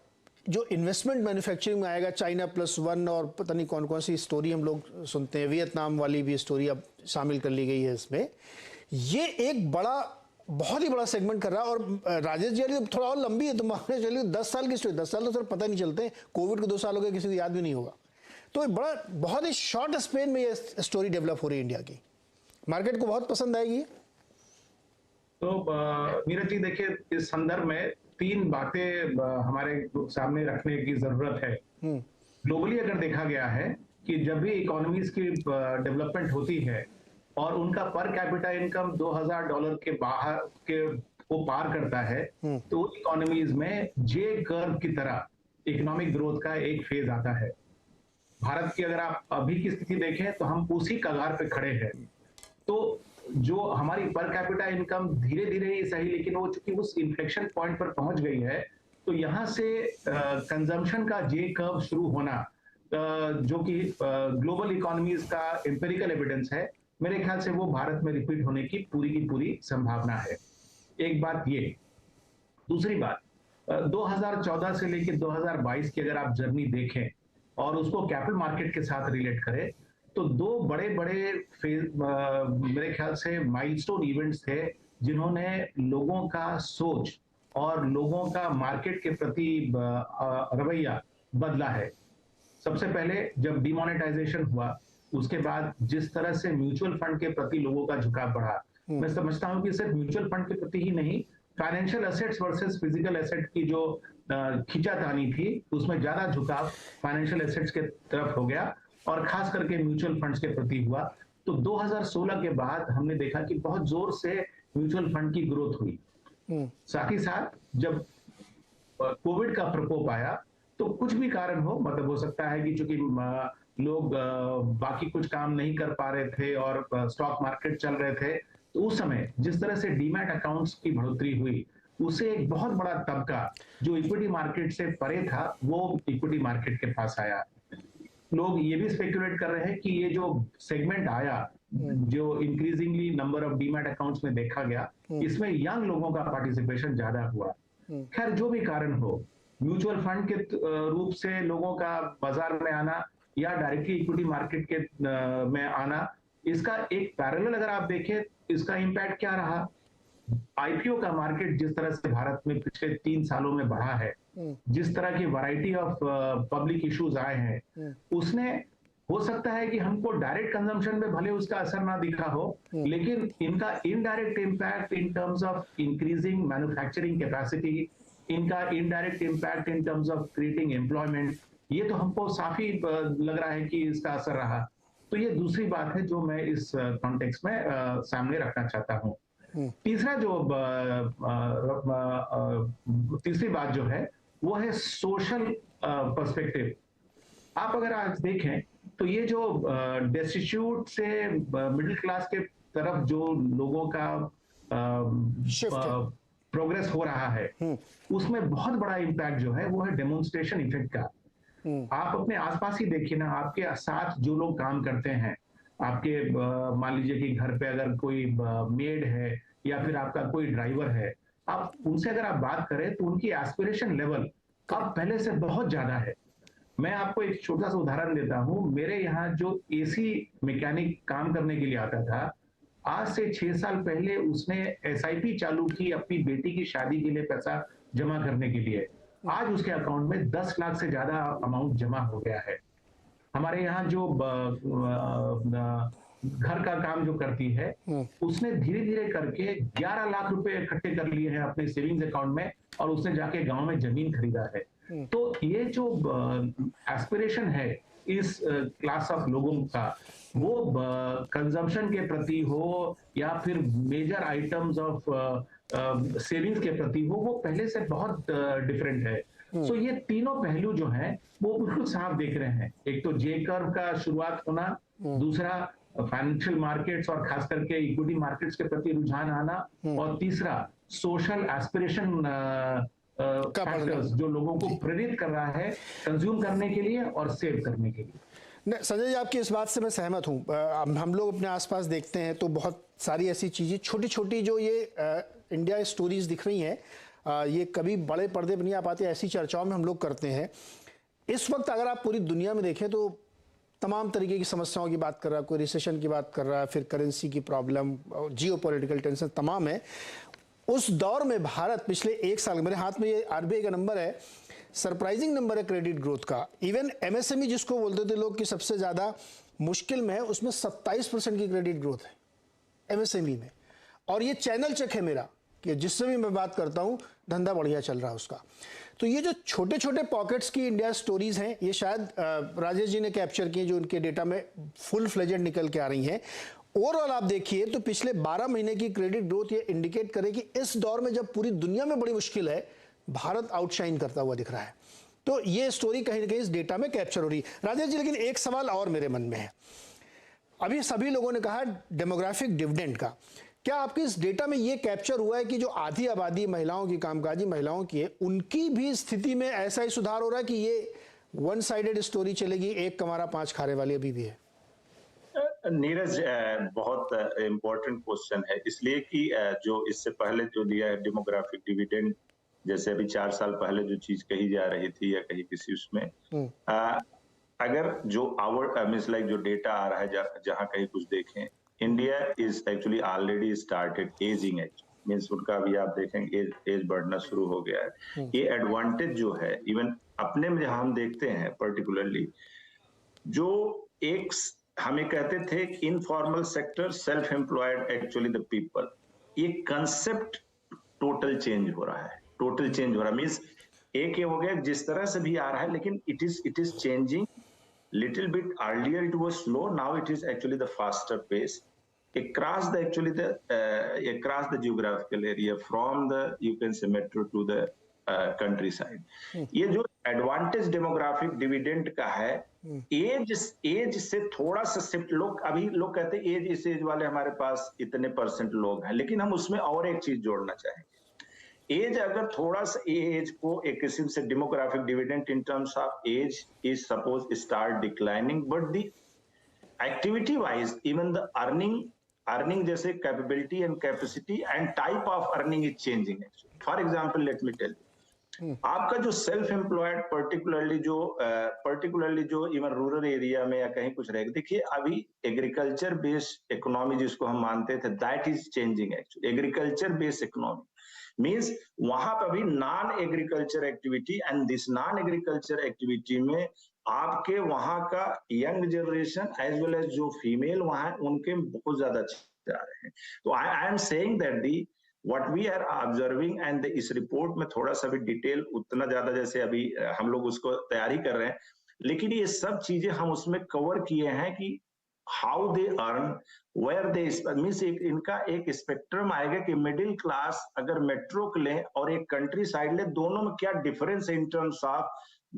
जो इन्वेस्टमेंट मैन्युफैक्चरिंग में आएगा, चाइना +1 और पता नहीं कौन कौन सी स्टोरी हम लोग सुनते हैं, वियतनाम वाली भी स्टोरी अब शामिल कर ली गई है इसमें। ये एक बड़ा, बहुत ही बड़ा सेगमेंट कर रहा है। और राजेश जी थोड़ा और लंबी है, तो मान चलिए 10 साल की स्टोरी, 10 साल तो सर पता नहीं चलते, कोविड के 2 साल हो गए, किसी को याद भी नहीं होगा। तो बड़ा, बहुत ही शॉर्ट स्पेन में ये स्टोरी डेवलप हो रही है इंडिया की, मार्केट को बहुत पसंद आएगी। तो नीरज जी देखिए, इस संदर्भ में 3 बातें हमारे सामने रखने की जरूरत है। ग्लोबली अगर देखा गया है कि जब भी इकोनॉमीज की डेवलपमेंट होती है और उनका पर कैपिटा इनकम $2000 के बाहर के वो पार करता है, तो इकोनॉमीज में जे कर्व की तरह इकोनॉमिक ग्रोथ का एक फेज आता है। भारत की अगर आप अभी की स्थिति देखें तो हम उसी कगार पे खड़े हैं। तो जो हमारी पर कैपिटा इनकम धीरे धीरे ही सही, लेकिन वो चूंकि उस इन्फ्लेक्शन पॉइंट पर पहुंच गई है, तो यहां से कंजम्पशन का जे कर्व शुरू होना, जो कि ग्लोबल इकोनॉमीज का एम्पिरिकल एविडेंस है, मेरे ख्याल से वो भारत में रिपीट होने की पूरी संभावना है। एक बात ये। दूसरी बात, 2014 से लेकर 2022 की अगर आप जर्नी देखें और उसको कैपिटल मार्केट के साथ रिलेट करें, तो 2 बड़े मेरे ख्याल से माइलस्टोन इवेंट्स थे, जिन्होंने लोगों का सोच और लोगों का मार्केट के प्रति रवैया बदला है। सबसे पहले जब डिमोनेटाइजेशन हुआ, उसके बाद जिस तरह से म्यूचुअल फंड के प्रति लोगों का झुकाव बढ़ा, मैं समझता हूं कि सिर्फ म्यूचुअल फंड के प्रति ही नहीं, financial assets versus physical asset की जो खींचातानी थी, उसमें ज्यादा झुकाव फाइनेंशियल एसेट्स के तरफ हो गया, और खास करके म्यूचुअल फंड्स के प्रति हुआ। तो 2016 के बाद हमने देखा कि बहुत जोर से म्यूचुअल फंड की ग्रोथ हुई। साथ ही साथ जब कोविड का प्रकोप आया, तो कुछ भी कारण हो, मतलब हो सकता है कि चूंकि लोग बाकी कुछ काम नहीं कर पा रहे थे और स्टॉक मार्केट चल रहे थे, तो उस समय जिस तरह से डीमैट अकाउंट्स की बढ़ोतरी हुई, उससे एक बहुत बड़ा तबका जो इक्विटी मार्केट से परे था, वो इक्विटी मार्केट के पास आया। लोग ये भी स्पेकुलेट कर रहे हैं कि ये जो सेगमेंट आया, जो increasingly number of demat accounts में देखा गया, इसमें यंग लोगों का पार्टिसिपेशन ज्यादा हुआ। खैर जो भी कारण हो, म्यूचुअल फंड के रूप से लोगों का बाजार में आना या डायरेक्टली इक्विटी मार्केट के में आना, इसका एक पैरेलल अगर आप देखें, इसका इम्पैक्ट क्या रहा? आईपीओ का मार्केट जिस तरह से भारत में पिछले 3 सालों में बढ़ा है, जिस तरह की वैरायटी ऑफ पब्लिक इश्यूज आए हैं, उसने हो सकता है कि हमको डायरेक्ट कंजम्पशन में भले उसका असर ना दिखा हो, लेकिन इनका indirect impact in terms of increasing manufacturing capacity, इनका indirect impact in terms of creating employment, ये तो हमको साफी लग रहा है कि इसका असर रहा। तो ये दूसरी बात है जो मैं इस कॉन्टेक्स्ट में सामने रखना चाहता हूँ। तीसरा जो तीसरी बात जो है वो है सोशल पर्सपेक्टिव। आप अगर आज देखें तो ये जो डेस्टिट्यूट से मिडिल क्लास के तरफ जो लोगों का प्रोग्रेस हो रहा है, उसमें बहुत बड़ा इम्पैक्ट जो है वो है डेमोन्स्ट्रेशन इफेक्ट का। आप अपने आसपास ही देखिए ना, आपके साथ जो लोग काम करते हैं, आपके मान लीजिए कि घर पे अगर कोई मेड है या फिर आपका कोई ड्राइवर है, आप उनसे अगर आप बात करें तो उनकी एस्पिरेशन लेवल अब पहले से बहुत ज्यादा है। मैं आपको एक छोटा सा उदाहरण देता हूं। मेरे यहाँ जो एसी मैकेनिक काम करने के लिए आता था, आज से 6 साल पहले उसने एसआईपी चालू की अपनी बेटी की शादी के लिए पैसा जमा करने के लिए। आज उसके अकाउंट में 10 लाख से ज्यादा अमाउंट जमा हो गया है। हमारे यहाँ जो घर का काम जो करती है, उसने धीरे धीरे करके 11 लाख रुपए इकट्ठे कर लिए हैं अपने सेविंग्स अकाउंट में, और उसने जाके गांव में जमीन खरीदा है। तो ये जो एस्पिरेशन है इस क्लास ऑफ लोगों का, वो कंजम्पशन के प्रति हो या फिर मेजर आइटम्स ऑफ सेविंग्स के प्रति हो, वो पहले से बहुत डिफरेंट है। सो ये तीनों पहलू जो हैं वो बिल्कुल साफ देख रहे हैं। एक तो जे कर्व का शुरुआत होना, दूसरा फाइनेंशियल मार्केट्स और खास करके इक्विटी मार्केट्स के प्रति रुझान आना, और तीसरा सोशल एस्पिरेशन फैक्टर्स जो लोगों को प्रेरित कर रहा है कंज्यूम करने के लिए और सेव करने के लिए। नहीं संजय जी, आपकी इस बात से मैं सहमत हूँ। हम लोग अपने आसपास देखते हैं तो बहुत सारी ऐसी चीज़ें छोटी छोटी जो ये इंडिया स्टोरीज दिख रही हैं, ये कभी बड़े पर्दे पर नहीं आ पाती, ऐसी चर्चाओं में हम लोग करते हैं। इस वक्त अगर आप पूरी दुनिया में देखें तो तमाम तरीके की समस्याओं की बात कर रहा है, कोई रिसेशन की बात कर रहा है, फिर करेंसी की प्रॉब्लम, जियोपॉलिटिकल टेंशन तमाम है। उस दौर में भारत पिछले 1 साल, मेरे हाथ में ये आरबीआई का नंबर है, सरप्राइजिंग नंबर है क्रेडिट ग्रोथ का। इवन एमएसएमई जिसको बोलते थे लोग कि सबसे ज़्यादा मुश्किल में है, उसमें 27% की क्रेडिट ग्रोथ है एमएसएमई में। और ये चैनल चेक है मेरा कि जिससे भी मैं बात करता हूँ धंधा बढ़िया चल रहा है उसका। तो ये जो छोटे छोटे पॉकेट्स की इंडिया स्टोरीज हैं, ये शायद राजेश जी ने कैप्चर किए, जो उनके डेटा में फुल फ्लेजेड निकल के आ रही हैं। ओवरऑल आप देखिए तो पिछले 12 महीने की क्रेडिट ग्रोथ ये इंडिकेट करे कि इस दौर में जब पूरी दुनिया में बड़ी मुश्किल है, भारत आउटशाइन करता हुआ दिख रहा है। तो ये स्टोरी कहीं ना कहीं इस डेटा में कैप्चर हो रही है। राजेश जी, लेकिन एक सवाल और मेरे मन में है। अभी सभी लोगों ने कहा डेमोग्राफिक डिविडेंड का, क्या आपके इस डेटा में ये कैप्चर हुआ है कि जो आधी आबादी महिलाओं की, कामकाजी महिलाओं की है, उनकी भी स्थिति में ऐसा ही सुधार हो रहा है कि ये वन साइडेड स्टोरी चलेगी, एक कमारा 5 खारे वाली अभी भी है? नीरज, बहुत इम्पोर्टेंट क्वेश्चन है, इसलिए कि जो इससे पहले जो दिया है डेमोग्राफिक डिविडेंड, जैसे अभी 4 साल पहले जो चीज कही जा रही थी या कहीं किसी उसमें, अगर जो आवर मींस लाइक जो डेटा आ रहा है, जहां कहीं कुछ देखें, India is actually already started ageing age, means उनका भी आप देखेंगे एज बढ़ना शुरू हो गया है। ये एडवांटेज जो है, इवन अपने में हम देखते हैं पर्टिकुलरली, जो एक हमें कहते थे informal sector, self employed actually the people, ये कंसेप्ट टोटल चेंज हो रहा है, टोटल चेंज हो रहा है। मींस एक ये हो गया जिस तरह से भी आ रहा है, लेकिन it is changing little bit. Earlier it was slow, now it is actually the faster pace across the across the geographical area, from the you can say metro to the countryside. ये जो advantage demographic dividend का है, as से थोड़ा सा shift, अभी लोग कहते हैं एज, इस एज वाले हमारे पास इतने % लोग हैं, लेकिन हम उसमें और एक चीज जोड़ना चाहेंगे। एज अगर थोड़ा सा एज को एक किस्म से demographic dividend in terms of age is suppose start declining, but the activity wise even the earning जैसे capability and capacity and type of earning is changing. For example let me tell you, आपका जो self employed particularly जो even rural area में या कहीं कुछ रहेगा, देखिए अभी एग्रीकल्चर बेस्ड इकोनॉमी जिसको हम मानते थे, that is changing actually. Agriculture based economy means वहां पर भी non agriculture activity, and this non agriculture activity में आपके वहां का young generation as well as जो फीमेल वहां उनके बहुत ज्यादा अच्छे आ रहे हैं। तो I am saying that the what we are observing and इस रिपोर्ट में थोड़ा सा भी डिटेल उतना ज्यादा जैसे अभी हम लोग उसको तैयारी कर रहे हैं, लेकिन ये सब चीजें हम उसमें कवर किए हैं कि how they earn, where they means इनका एक स्पेक्ट्रम आएगा कि मिडिल क्लास अगर मेट्रो को लें और एक कंट्री साइड लें, दोनों में क्या डिफरेंस है इन टर्म्स ऑफ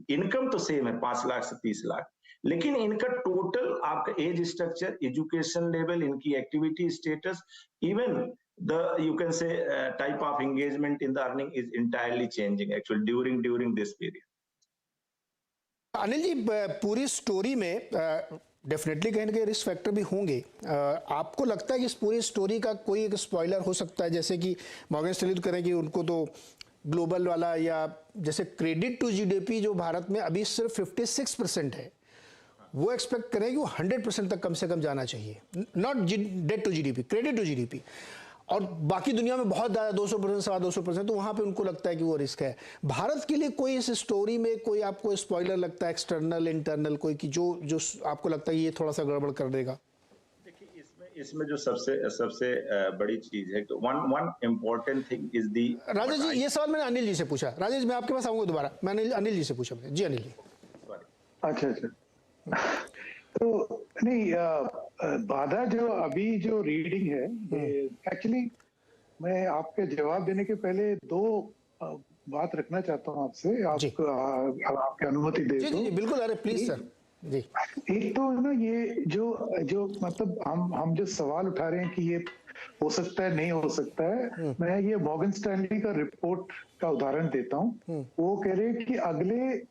इनकम। तो सेम है 5 लाख से 30 लाख, लेकिन इनका टोटल आपका एज स्ट्रक्चर, एजुकेशन लेवल, इनकी activity status, even you can say type of engagement in the earning is entirely changing actually during this period. Anil ji, पूरी स्टोरी में डेफिनेटली कहीं ना कहीं रिस्क फैक्टर भी होंगे। आपको लगता है कि इस पूरी स्टोरी का कोई एक स्पॉइलर हो सकता है, जैसे कि मॉर्गन स्टैनली तो करें कि उनको तो ग्लोबल वाला, या जैसे क्रेडिट टू जीडीपी जो भारत में अभी सिर्फ 56% है, वो एक्सपेक्ट करें कि वो 100% तक कम से कम जाना चाहिए। Not debt to GDP, credit to GDP. और बाकी दुनिया में बहुत ज़्यादा 200%, 250%, तो वहाँ पे उनको लगता है कि वो रिस्क है। भारत के लिए कोई इस स्टोरी में कोई आपको स्पॉइलर लगता है, एक्सटर्नल इंटरनल कोई, कि जो आपको लगता है ये थोड़ा सा गड़बड़ कर देगा? देखिए इसमें जो सबसे बड़ी चीज है, one important thing is the. Rajesh ji, ये सवाल मैंने अनिल जी से पूछा। राजेश, मैं आपके पास आऊंगा दोबारा, मैंने अनिल जी से पूछा। जी अनिल जी। अच्छा तो नहीं, बाधा जो अभी जो रीडिंग है, एक्चुअली मैं आपके जवाब देने के पहले 2 बात रखना चाहता हूँ आपसे, आपकी अनुमति दे तो। जी बिल्कुल, अरे प्लीज सर जी। एक तो ना ये जो मतलब हम जो सवाल उठा रहे हैं कि ये हो सकता है, नहीं हो सकता है, मैं ये मॉर्गन स्टैनली का रिपोर्ट का उदाहरण देता हूँ। वो कह रहे हैं कि अगले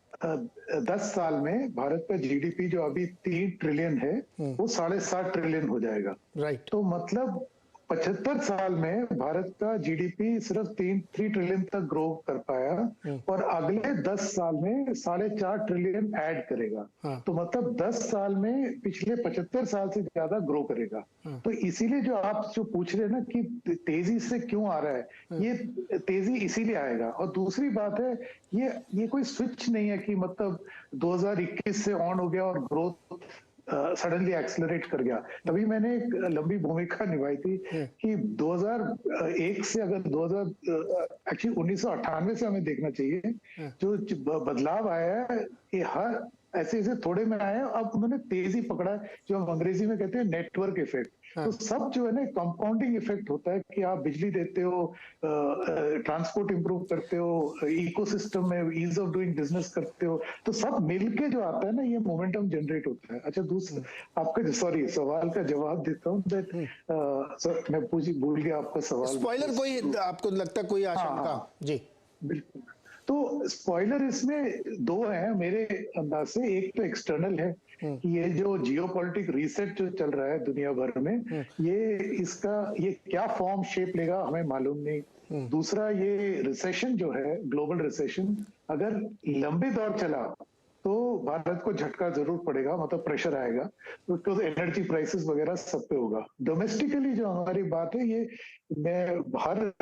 10 साल में भारत का जीडीपी जो अभी 3 ट्रिलियन है, वो 7.5 ट्रिलियन हो जाएगा। राइट। तो मतलब 75 साल में भारत का जीडीपी सिर्फ 3 ट्रिलियन तक ग्रो कर पाया, और अगले 10 साल में 4.5 ट्रिलियन ऐड करेगा। तो मतलब 10 साल में पिछले 75 साल से ज्यादा ग्रो करेगा। तो इसीलिए जो आप जो पूछ रहे हैं ना कि तेजी से क्यों आ रहा है, ये तेजी इसीलिए आएगा। और दूसरी बात है, ये कोई स्विच नहीं है कि मतलब 2021 से ऑन हो गया और ग्रोथ सडनली एक्सेलरेट कर गया। तभी मैंने एक लंबी भूमिका निभाई थी कि 2001 से अगर 1998 से हमें देखना चाहिए, जो बदलाव आया है ये हर ऐसे थोड़े में आया है। अब उन्होंने तेजी पकड़ा है, जो हम अंग्रेजी में कहते हैं नेटवर्क इफेक्ट। तो सब जो है ना कंपाउंडिंग इफेक्ट होता है कि आप बिजली देते हो, ट्रांसपोर्ट इंप्रूव करते हो, इकोसिस्टम में ईज ऑफ डूइंग बिजनेस करते हो, तो सब मिलके जो आता है ना, ये मोमेंटम जनरेट होता है। अच्छा, दूसरा आपका सवाल का जवाब देता हूँ। सर मैं भूल गया आपका सवाल। स्पॉइलर कोई आपको लगता है, कोई आशंका? जी बिल्कुल। तो स्पॉइलर इसमें 2 हैं मेरे अंदाज से। एक तो एक्सटर्नल है कि ये जो जियोपॉलिटिक रीसेट जो चल रहा है दुनिया भर में, ये क्या फॉर्म शेप लेगा हमें मालूम नहीं। दूसरा, ये रिसेशन जो है, ग्लोबल रिसेशन, अगर लंबे दौर चला तो भारत को झटका जरूर पड़ेगा, मतलब प्रेशर आएगा, तो एनर्जी प्राइसेस वगैरह सब पे होगा। डोमेस्टिकली जो हमारी बात है, ये मैं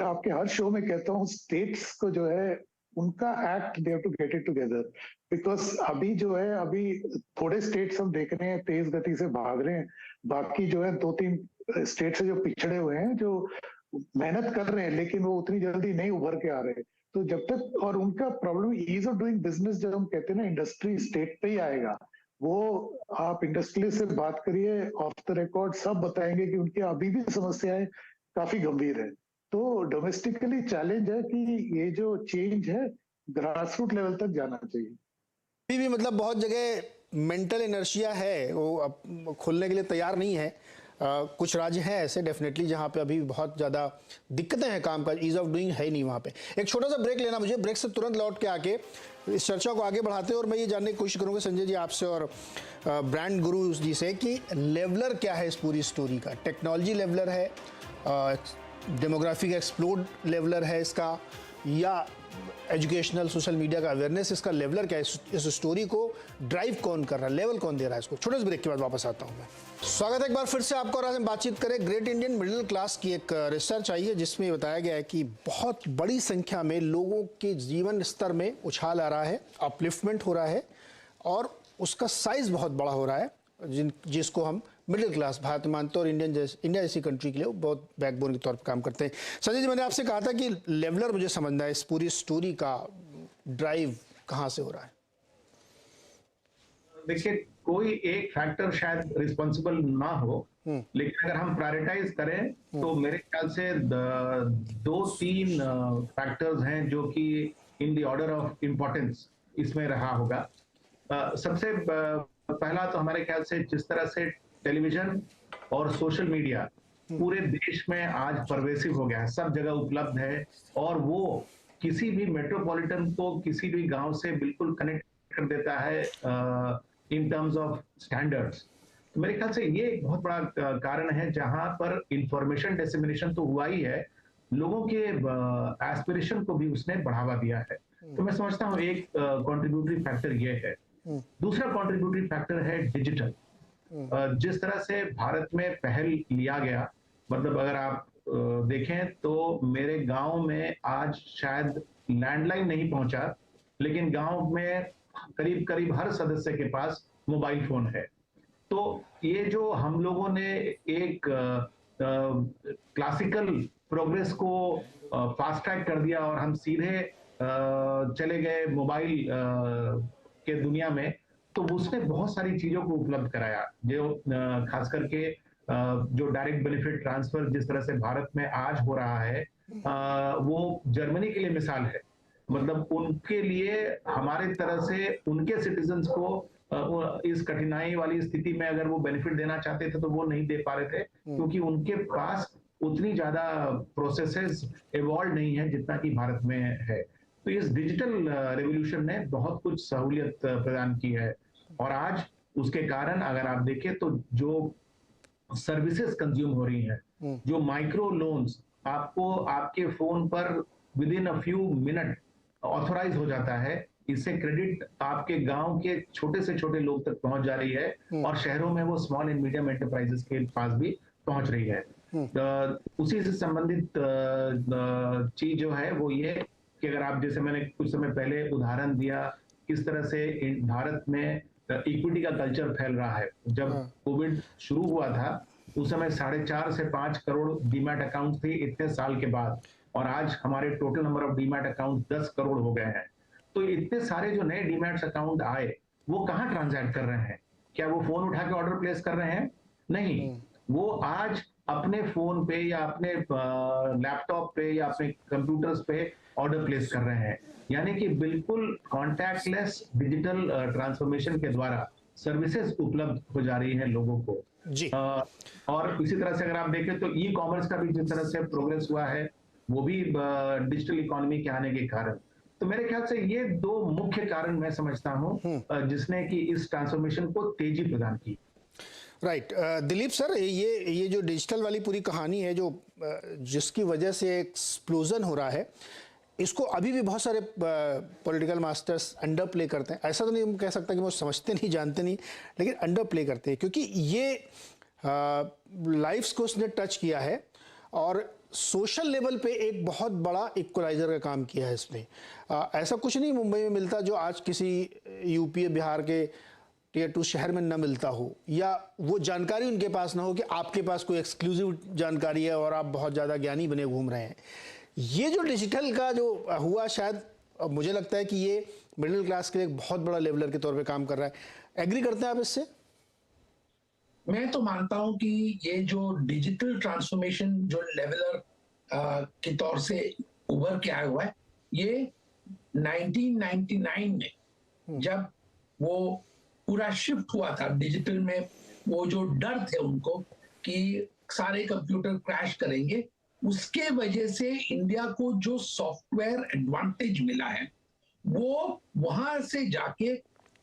आपके हर शो में कहता हूँ, स्टेट्स को जो है उनका act, they have to get it together. Because अभी जो है, अभी थोड़े स्टेट्स हम देख रहे हैं तेज गति से भाग रहे हैं, बाकी जो है 2-3 स्टेट्स जो पिछड़े हुए हैं, जो मेहनत कर रहे हैं लेकिन वो उतनी जल्दी नहीं उभर के आ रहे। तो जब तक, और उनका problem ease of doing business, जब हम कहते हैं ना इंडस्ट्री स्टेट पे ही आएगा, वो आप इंडस्ट्रियलिस्ट से बात करिए, ऑफ द रिकॉर्ड सब बताएंगे कि उनकी अभी भी समस्याएं काफी गंभीर है। तो डोमेस्टिकली चैलेंज है कि ये जो चेंज है ग्रास रूट लेवल तक जाना चाहिए। अभी भी मतलब बहुत जगह मेंटल इनर्शिया है, वो अब खुलने के लिए तैयार नहीं है। कुछ राज्य हैं ऐसे डेफिनेटली जहाँ पे अभी बहुत ज़्यादा दिक्कतें हैं, काम का ईज ऑफ डूइंग है ही नहीं वहाँ पे। एक छोटा सा ब्रेक लेना मुझे, ब्रेक से तुरंत लौट के आके इस चर्चा को आगे बढ़ाते हैं। और मैं ये जानने की कोशिश करूँगा संजय जी आपसे और ब्रांड गुरु जी से कि लेवलर क्या है इस पूरी स्टोरी का। टेक्नोलॉजी लेवलर है, डेमोग्राफिक एक्सप्लोड लेवलर है इसका, या एजुकेशनल सोशल मीडिया का अवेयरनेस, इसका लेवलर क्या है, इस स्टोरी को ड्राइव कौन कर रहा है, लेवल कौन दे रहा है इसको। छोटे से ब्रेक के बाद वापस आता हूं मैं। स्वागत है एक बार फिर से आपको, और आज हम बातचीत करें ग्रेट इंडियन मिडिल क्लास की। एक रिसर्च आई है जिसमें बताया गया है कि बहुत बड़ी संख्या में लोगों के जीवन स्तर में उछाल आ रहा है, अपलिफ्टमेंट हो रहा है, और उसका साइज बहुत बड़ा हो रहा है, जिसको हम मिडिल क्लास भारत मानते हैं, और इंडिया जैसी कंट्री के लिए बहुत बैकबोन के तौर पर काम करते हैं। संजय जी, मैंने आपसे कहा था कि लेवलर मुझे समझना है, इस पूरी स्टोरी का ड्राइव कहाँ से हो रहा है। देखिए, कोई एक फैक्टर शायद रिस्पॉन्सिबल ना हो, लेकिन अगर हम प्रायोरिटाइज करें तो मेरे ख्याल से 2-3 फैक्टर्स हैं जो कि in the order of importance इसमें रहा होगा। सबसे पहला तो हमारे ख्याल से जिस तरह से टेलीविजन और सोशल मीडिया पूरे देश में आज परवेसिव हो गया है, सब जगह उपलब्ध है, और वो किसी भी मेट्रोपॉलिटन को किसी भी गांव से बिल्कुल कनेक्ट कर देता है इन टर्म्स ऑफ स्टैंडर्ड्स। तो मेरे ख्याल से ये एक बहुत बड़ा कारण है जहां पर इंफॉर्मेशन डिसेमिनेशन तो हुआ ही है, लोगों के एस्पिरेशन को भी उसने बढ़ावा दिया है। तो मैं समझता हूँ एक कंट्रीब्यूटरी फैक्टर ये है। दूसरा कंट्रीब्यूटरी फैक्टर है डिजिटल। जिस तरह से भारत में पहल लिया गया, मतलब अगर आप देखें तो मेरे गांव में आज शायद लैंडलाइन नहीं पहुंचा, लेकिन गांव में करीब करीब हर सदस्य के पास मोबाइल फोन है। तो ये जो हम लोगों ने एक क्लासिकल प्रोग्रेस को फास्ट ट्रैक कर दिया और हम सीधे चले गए मोबाइल के दुनिया में, तो उसने बहुत सारी चीजों को उपलब्ध कराया, जो खास करके जो डायरेक्ट बेनिफिट ट्रांसफर जिस तरह से भारत में आज हो रहा है, वो जर्मनी के लिए मिसाल है। मतलब उनके लिए हमारे तरह से उनके सिटीजन्स को इस कठिनाई वाली स्थिति में अगर वो बेनिफिट देना चाहते थे तो वो नहीं दे पा रहे थे, क्योंकि उनके पास उतनी ज्यादा प्रोसेसेस इवॉल्व नहीं है जितना कि भारत में है। तो इस डिजिटल रेवोल्यूशन ने बहुत कुछ सहूलियत प्रदान की है, और आज उसके कारण अगर आप देखें तो जो सर्विसेज कंज्यूम हो रही हैं, जो माइक्रो लोन्स आपको आपके फोन पर within a few minute authorise हो जाता है, इससे क्रेडिट आपके गांव के छोटे से छोटे लोग तक पहुंच जा रही है, और शहरों में वो स्मॉल एंड मीडियम एंटरप्राइजेस के पास भी पहुंच रही है। उसी से संबंधित चीज जो है वो ये कि अगर आप, जैसे मैंने कुछ समय पहले उदाहरण दिया किस तरह से भारत में इक्विटी का कल्चर फैल रहा है। जब कोविड शुरू हुआ था उस समय 4.5 से 5 करोड़ डीमैट अकाउंट थे इतने साल के बाद, और आज हमारे total number of demat account 10 crore हो गए हैं। तो इतने सारे जो नए डीमैट अकाउंट आए वो कहाँ ट्रांजैक्ट कर रहे हैं? क्या वो फोन उठा के ऑर्डर प्लेस कर रहे हैं? नहीं, वो आज अपने फोन पे या अपने लैपटॉप पे या अपने कंप्यूटर्स पे ऑर्डर प्लेस कर रहे हैं। यानी कि बिल्कुल कॉन्टैक्टलेस डिजिटल ट्रांसफॉर्मेशन के द्वारा सर्विसेज उपलब्ध हो जा रही हैं लोगों को जी। और इसी तरह से अगर आप देखें तो ई कॉमर्स का भी जिस तरह से प्रोग्रेस हुआ है वो भी डिजिटल इकोनॉमी के आने के कारण। तो मेरे ख्याल से ये 2 मुख्य कारण मैं समझता हूँ जिसने कि इस ट्रांसफॉर्मेशन को तेजी प्रदान की। राइट दिलीप सर, ये जो डिजिटल वाली पूरी कहानी है, जो जिसकी वजह से एक्सप्लोजन हो रहा है, इसको अभी भी बहुत सारे पॉलिटिकल मास्टर्स अंडर प्ले करते हैं। ऐसा तो नहीं कह सकता कि वो समझते नहीं, जानते नहीं, लेकिन अंडर प्ले करते हैं, क्योंकि ये लाइफ्स को उसने टच किया है और सोशल लेवल पे एक बहुत बड़ा इक्वलाइजर का काम किया है इसने। ऐसा कुछ नहीं मुंबई में मिलता जो आज किसी यूपी बिहार के टियर 2 शहर में न मिलता हो, या वो जानकारी उनके पास ना हो कि आपके पास कोई एक्सक्लूसिव जानकारी है और आप बहुत ज़्यादा ज्ञानी बने घूम रहे हैं। ये जो डिजिटल का जो हुआ, शायद मुझे लगता है कि ये मिडिल क्लास के लिए एक बहुत बड़ा लेवलर के तौर पे काम कर रहा है। एग्री करते हैं आप इससे? मैं तो मानता हूं कि ये जो डिजिटल ट्रांसफॉर्मेशन जो लेवलर के तौर से उभर के आया हुआ है, ये 1999 में जब वो पूरा शिफ्ट हुआ था डिजिटल में, वो जो डर थे उनको कि सारे कंप्यूटर क्रैश करेंगे, उसके वजह से इंडिया को जो सॉफ्टवेयर एडवांटेज मिला है वो वहां से जाके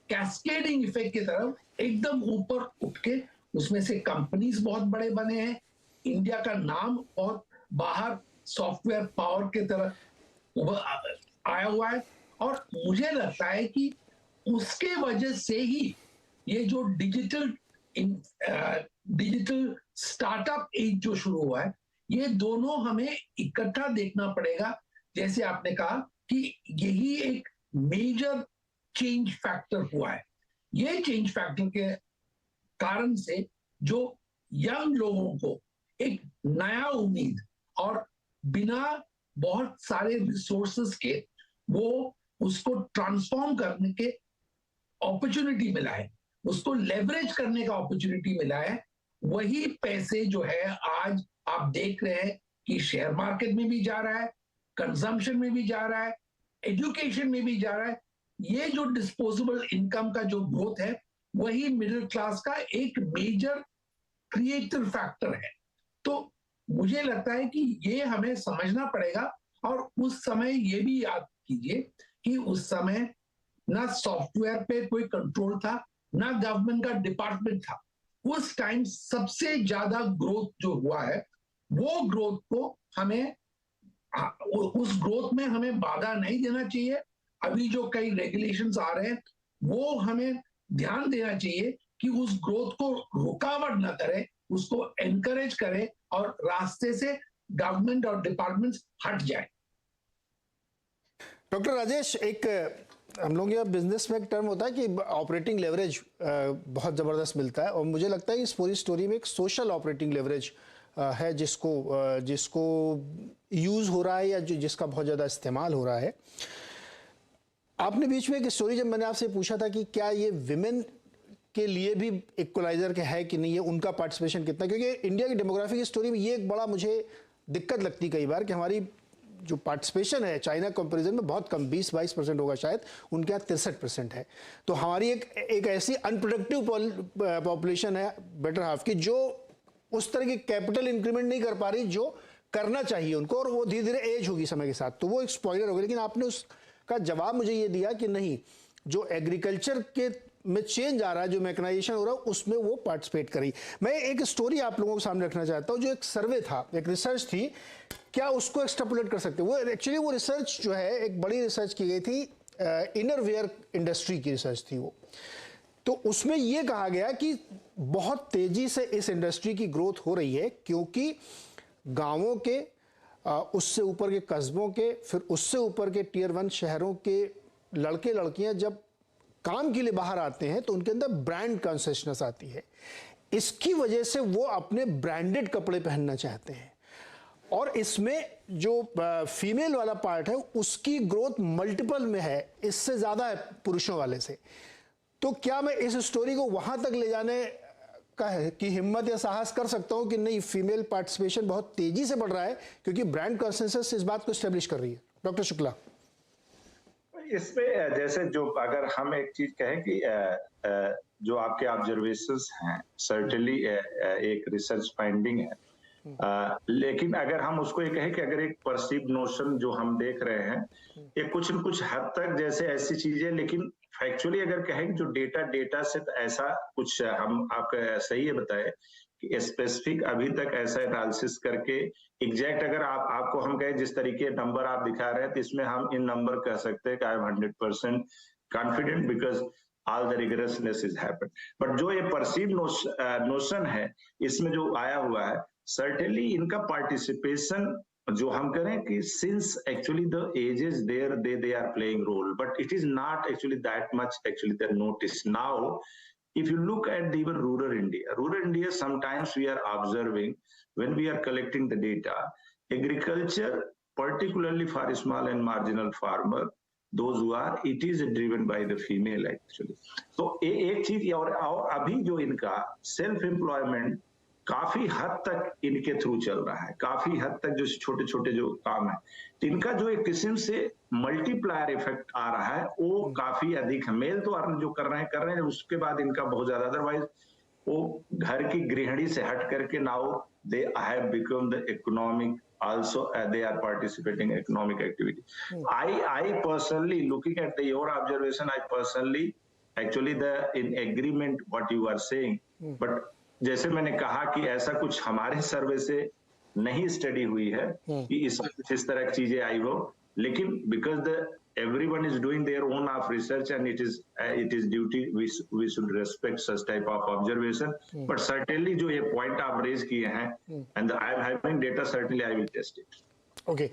कैस्केडिंग इफेक्ट की तरफ एकदम ऊपर उठ के उसमें से कंपनीज बहुत बड़े बने हैं, इंडिया का नाम बहुत बाहर सॉफ्टवेयर पावर के तरफ आया हुआ है। और मुझे लगता है कि उसके वजह से ही ये जो डिजिटल स्टार्टअप एज जो शुरू हुआ है, ये दोनों हमें इकट्ठा देखना पड़ेगा। जैसे आपने कहा कि यही एक मेजर चेंज फैक्टर हुआ है। ये चेंज फैक्टर के कारण से जो यंग लोगों को एक नया उम्मीद और बिना बहुत सारे रिसोर्सेस के वो उसको ट्रांसफॉर्म करने के अपॉर्चुनिटी मिला है, उसको लेवरेज करने का अपॉर्चुनिटी मिला है। वही पैसे जो है आज आप देख रहे हैं कि शेयर मार्केट में भी जा रहा है, कंजम्पशन में भी जा रहा है, एजुकेशन में भी जा रहा है। ये जो डिस्पोजेबल इनकम का जो ग्रोथ है, वही मिडिल क्लास का एक मेजर क्रिएटिव फैक्टर है। तो मुझे लगता है कि ये हमें समझना पड़ेगा। और उस समय ये भी याद कीजिए कि उस समय ना सॉफ्टवेयर पे कोई कंट्रोल था, ना गवर्नमेंट का डिपार्टमेंट था। उस टाइम सबसे ज्यादा ग्रोथ जो हुआ है, वो ग्रोथ को हमें उस ग्रोथ में हमें बाधा नहीं देना चाहिए। अभी जो कई रेगुलेशंस आ रहे हैं, वो हमें ध्यान देना चाहिए कि उस ग्रोथ को रुकावट ना करे, उसको एनकरेज करे और रास्ते से गवर्नमेंट और डिपार्टमेंट्स हट जाए। डॉक्टर राजेश, एक हम लोग यहाँ बिजनेस में एक टर्म होता है कि ऑपरेटिंग लेवरेज बहुत ज़बरदस्त मिलता है, और मुझे लगता है इस पूरी स्टोरी में एक सोशल ऑपरेटिंग लेवरेज है जिसको यूज़ हो रहा है या जिसका बहुत ज़्यादा इस्तेमाल हो रहा है। आपने बीच में एक स्टोरी, जब मैंने आपसे पूछा था कि क्या ये विमेन के लिए भी इक्वलाइजर के है कि नहीं, है उनका पार्टिसिपेशन कितना, क्योंकि इंडिया की डेमोग्राफी की स्टोरी में ये एक बड़ा मुझे दिक्कत लगती कई बार कि हमारी जो पार्टिसिपेशन है चाइना कंपैरिजन में बहुत कम, 20-22% होगा शायद, उनके यहाँ 63% है। तो हमारी एक ऐसी अनप्रोडक्टिव पॉपुलेशन है बेटर हाफ की, जो उस तरह की कैपिटल इंक्रीमेंट नहीं कर पा रही जो करना चाहिए उनको, और वो धीरे धीरे एज होगी समय के साथ, तो वो एक स्पॉइलर होगा। लेकिन आपने उसका जवाब मुझे ये दिया कि नहीं, जो एग्रीकल्चर के में चेंज आ रहा है, जो मैकेनाइजेशन हो रहा है, उसमें वो पार्टिसिपेट करी। मैं एक स्टोरी आप लोगों के सामने रखना चाहता हूँ, जो एक सर्वे था, एक रिसर्च थी, क्या उसको एक्सट्रापोलेट कर सकते हैं? वो एक्चुअली वो रिसर्च जो है, एक बड़ी रिसर्च की गई थी, इनर वेयर इंडस्ट्री की रिसर्च थी वो। तो उसमें ये कहा गया कि बहुत तेजी से इस इंडस्ट्री की ग्रोथ हो रही है, क्योंकि गांवों के, उससे ऊपर के कस्बों के, फिर उससे ऊपर के टियर 1 शहरों के लड़के लड़कियां जब काम के लिए बाहर आते हैं तो उनके अंदर ब्रांड कॉन्शियसनेस आती है। इसकी वजह से वो अपने ब्रांडेड कपड़े पहनना चाहते हैं, और इसमें जो फीमेल वाला पार्ट है उसकी ग्रोथ मल्टीपल में है, इससे ज़्यादा है पुरुषों वाले से। तो क्या मैं इस स्टोरी को वहाँ तक ले जाने का है कि हिम्मत या साहस कर सकता हूँ कि नहीं, फीमेल पार्टिसिपेशन बहुत तेज़ी से बढ़ रहा है क्योंकि ब्रांड कॉन्सेंसस इस बात को स्टेब्लिश कर रही है? डॉक्टर शुक्ला, इसमें जैसे जो अगर हम एक चीज कहें कि जो आपके ऑब्जर्वेशंस हैं, सर्टेनली एक रिसर्च फाइंडिंग है, लेकिन अगर हम उसको ये कहें कि अगर एक परसीव नोशन जो हम देख रहे हैं, ये कुछ न कुछ हद तक जैसे ऐसी चीजें, लेकिन फैक्चुअली अगर कहें जो डेटा से तो ऐसा कुछ हम आप सही है बताए कि स्पेसिफिक अभी तक ऐसा एनालिसिस करके एग्जैक्ट अगर आपको हम कहें जिस तरीके नंबर आप दिखा रहे हैं, तो इसमें हम इन नंबर कह सकते हैं कि I am 100% confident because all the rigorousness is happened. But जो ये परसीव नोशन है, इसमें जो आया हुआ है, सर्टेनली इनका पार्टिसिपेशन जो हम करें कि since actually the ages there they are playing role, but it is not actually that much actually the notice now. If you look at even rural India, sometimes we are observing when we are collecting the data, agriculture, particularly for small and marginal farmer, those who are, it is driven by the female actually. So एक चीज और अभी जो इनका self employment काफी हद तक इनके थ्रू चल रहा है, काफी हद तक जो छोटे छोटे जो काम है, तो इनका जो एक किस्म से मल्टीप्लायर इफेक्ट आ रहा है वो काफी अधिक है। मेल तो अर्न जो कर रहे हैं, उसके बाद इनका बहुत ज्यादा, अदरवाइज वो घर की गृहिणी से हट करके now they have become the economic also they are participating in economic activity. I personally, looking at your observation, I personally actually in agreement what you are saying, but जैसे मैंने कहा कि ऐसा कुछ हमारे सर्वे से नहीं स्टडी हुई है कि इसमें कुछ इस तरह की चीजें आई हो, लेकिन because the everyone is doing their own of research and it is duty we should respect such type of observation but certainly जो ये point आप raise किए हैं and I am having data certainly I will test it. Okay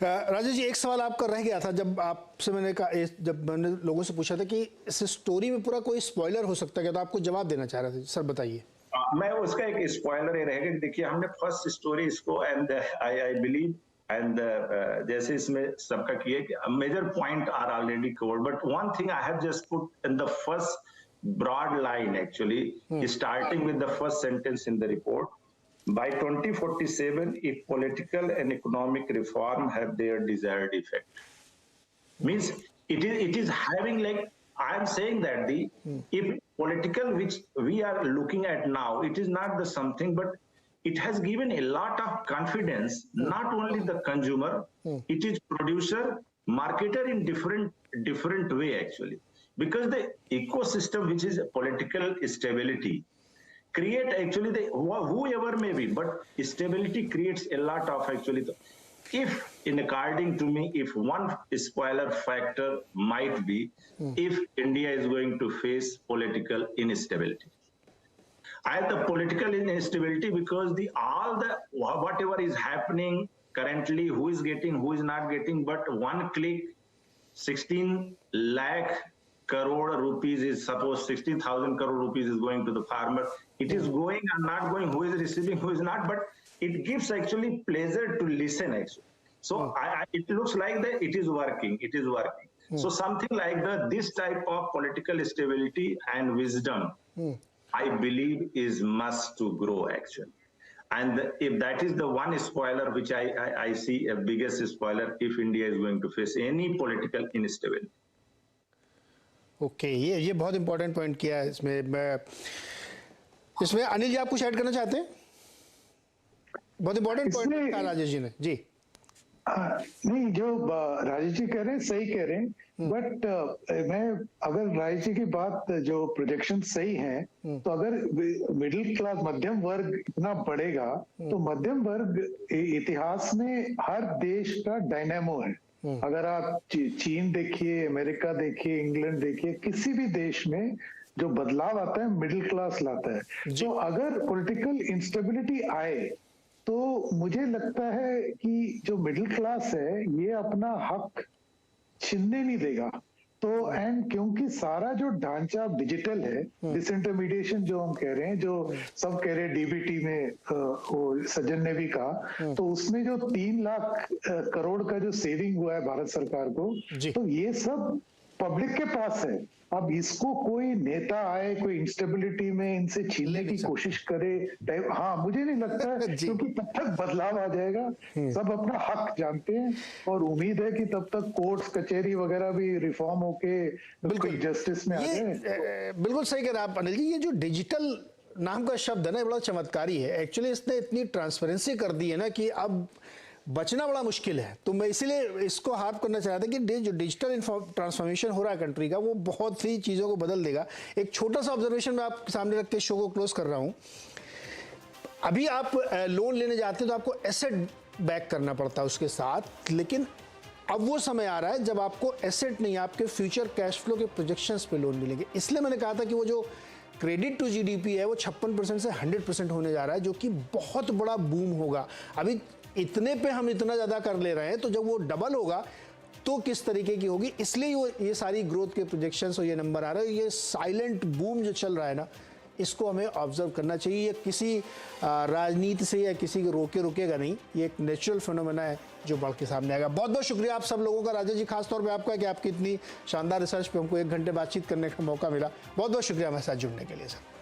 Rajesh ji, एक सवाल आपका रह गया था जब आपसे मैंने कहा, जब मैंने लोगों से पूछा था कि इस स्टोरी में पूरा कोई स्पॉइलर हो सकता है, तो आपको जवाब देना चाह रहे थे सर, बताइए। मैं उसका एक स्पॉइलर ये रहेगा कि देखिए हमने फर्स्ट स्टोरी इसको एंड आई बिलीव एंड जैसे इसमें सबका किया कि major point are already covered but one thing I have just put in the first broad line actually starting with the first sentence in the report. By 2047, if political and economic reform have their desired effect, means it is having, like I am saying that if political which we are looking at now, it is not the something, but it has given a lot of confidence, not only the consumer, it is producer, marketer in different way actually, because the ecosystem which is political stability create actually the whoever may be, but stability creates a lot of actually if in according to me, if one spoiler factor might be if India is going to face political instability. And the political instability because all the whatever is happening currently, who is getting, who is not getting, but one click 16 lakh crore rupees is suppose 16,000 crore rupees is going to the farmer. It is going and not going, who is receiving, who is not, but it gives actually pleasure to listen actually. So it looks like that it is working. So something like this type of political stability and wisdom, I believe is must to grow actually. And if that is the one spoiler which I see a biggest spoiler if India is going to face any political instability. Okay, ये बहुत important point किया है इसमें अनिल जी, आप कुछ add करना चाहते हैं? बहुत इंपॉर्टेंट पॉइंट कहा राजेश जी ने जी। नहीं, जो राजेश जी कह रहे हैं सही कह रहे हैं, बट मैं अगर राजेश जी की बात जो प्रोजेक्शन सही है तो अगर मिडिल क्लास मध्यम वर्ग इतना बढ़ेगा तो मध्यम वर्ग इतिहास में हर देश का डायनामो है। अगर आप चीन देखिए, अमेरिका देखिए, इंग्लैंड देखिए, किसी भी देश में जो बदलाव आता है मिडिल क्लास लाता है। तो अगर पॉलिटिकल इंस्टेबिलिटी आए तो मुझे लगता है कि जो मिडिल क्लास है ये अपना हक छीनने नहीं देगा। तो एंड क्योंकि सारा जो ढांचा डिजिटल है, डिसइंटरमीडिएशन जो हम कह रहे हैं, जो सब कह रहे हैं डीबीटी में वो सज्जन ने भी कहा, तो उसमें जो 3 लाख करोड़ का जो सेविंग हुआ है भारत सरकार को, तो ये सब पब्लिक के पास है। अब इसको कोई नेता आए, कोई इंस्टेबिलिटी में इनसे छीनने की कोशिश करे, हाँ मुझे नहीं लगता है, क्योंकि तब तक बदलाव आ जाएगा, सब अपना हक जानते हैं और उम्मीद है कि तब तक कोर्ट्स कचहरी वगैरह भी रिफॉर्म होके बिल्कुल जस्टिस में आ जाए। बिल्कुल सही कह रहे हैं आप अनिल जी। ये जो डिजिटल नाम का शब्द है ना, बड़ा चमत्कारी है एक्चुअली। इसने इतनी ट्रांसपेरेंसी कर दी है ना कि अब बचना बड़ा मुश्किल है। तो मैं इसीलिए इसको हार्प करना चाह रहा था कि जो डिजिटल ट्रांसफॉर्मेशन हो रहा है कंट्री का, वो बहुत सी चीज़ों को बदल देगा। एक छोटा सा ऑब्जर्वेशन मैं आपके सामने रख के शो को क्लोज कर रहा हूँ। अभी आप लोन लेने जाते हैं तो आपको एसेट बैक करना पड़ता है उसके साथ, लेकिन अब वो समय आ रहा है जब आपको एसेट नहीं, आपके फ्यूचर कैश फ्लो के प्रोजेक्शंस पे लोन मिलेंगे। इसलिए मैंने कहा था कि वो जो क्रेडिट टू जीडीपी है वो 56% से 100% होने जा रहा है, जो कि बहुत बड़ा बूम होगा। अभी इतने पे हम इतना ज़्यादा कर ले रहे हैं, तो जब वो डबल होगा तो किस तरीके की होगी। इसलिए ये सारी ग्रोथ के प्रोजेक्शंस और ये नंबर आ रहे हैं। ये साइलेंट बूम जो चल रहा है ना, इसको हमें ऑब्जर्व करना चाहिए। ये किसी राजनीति से या किसी को रुकेगा नहीं। ये एक नेचुरल फिनोमेना है जो बढ़ के सामने आएगा। बहुत बहुत शुक्रिया आप सब लोगों का, राजेश जी खास तौर पे आपका, कि आपकी इतनी शानदार रिसर्च पे हमको 1 घंटे बातचीत करने का मौका मिला। बहुत बहुत शुक्रिया हमारे साथ जुड़ने के लिए सर।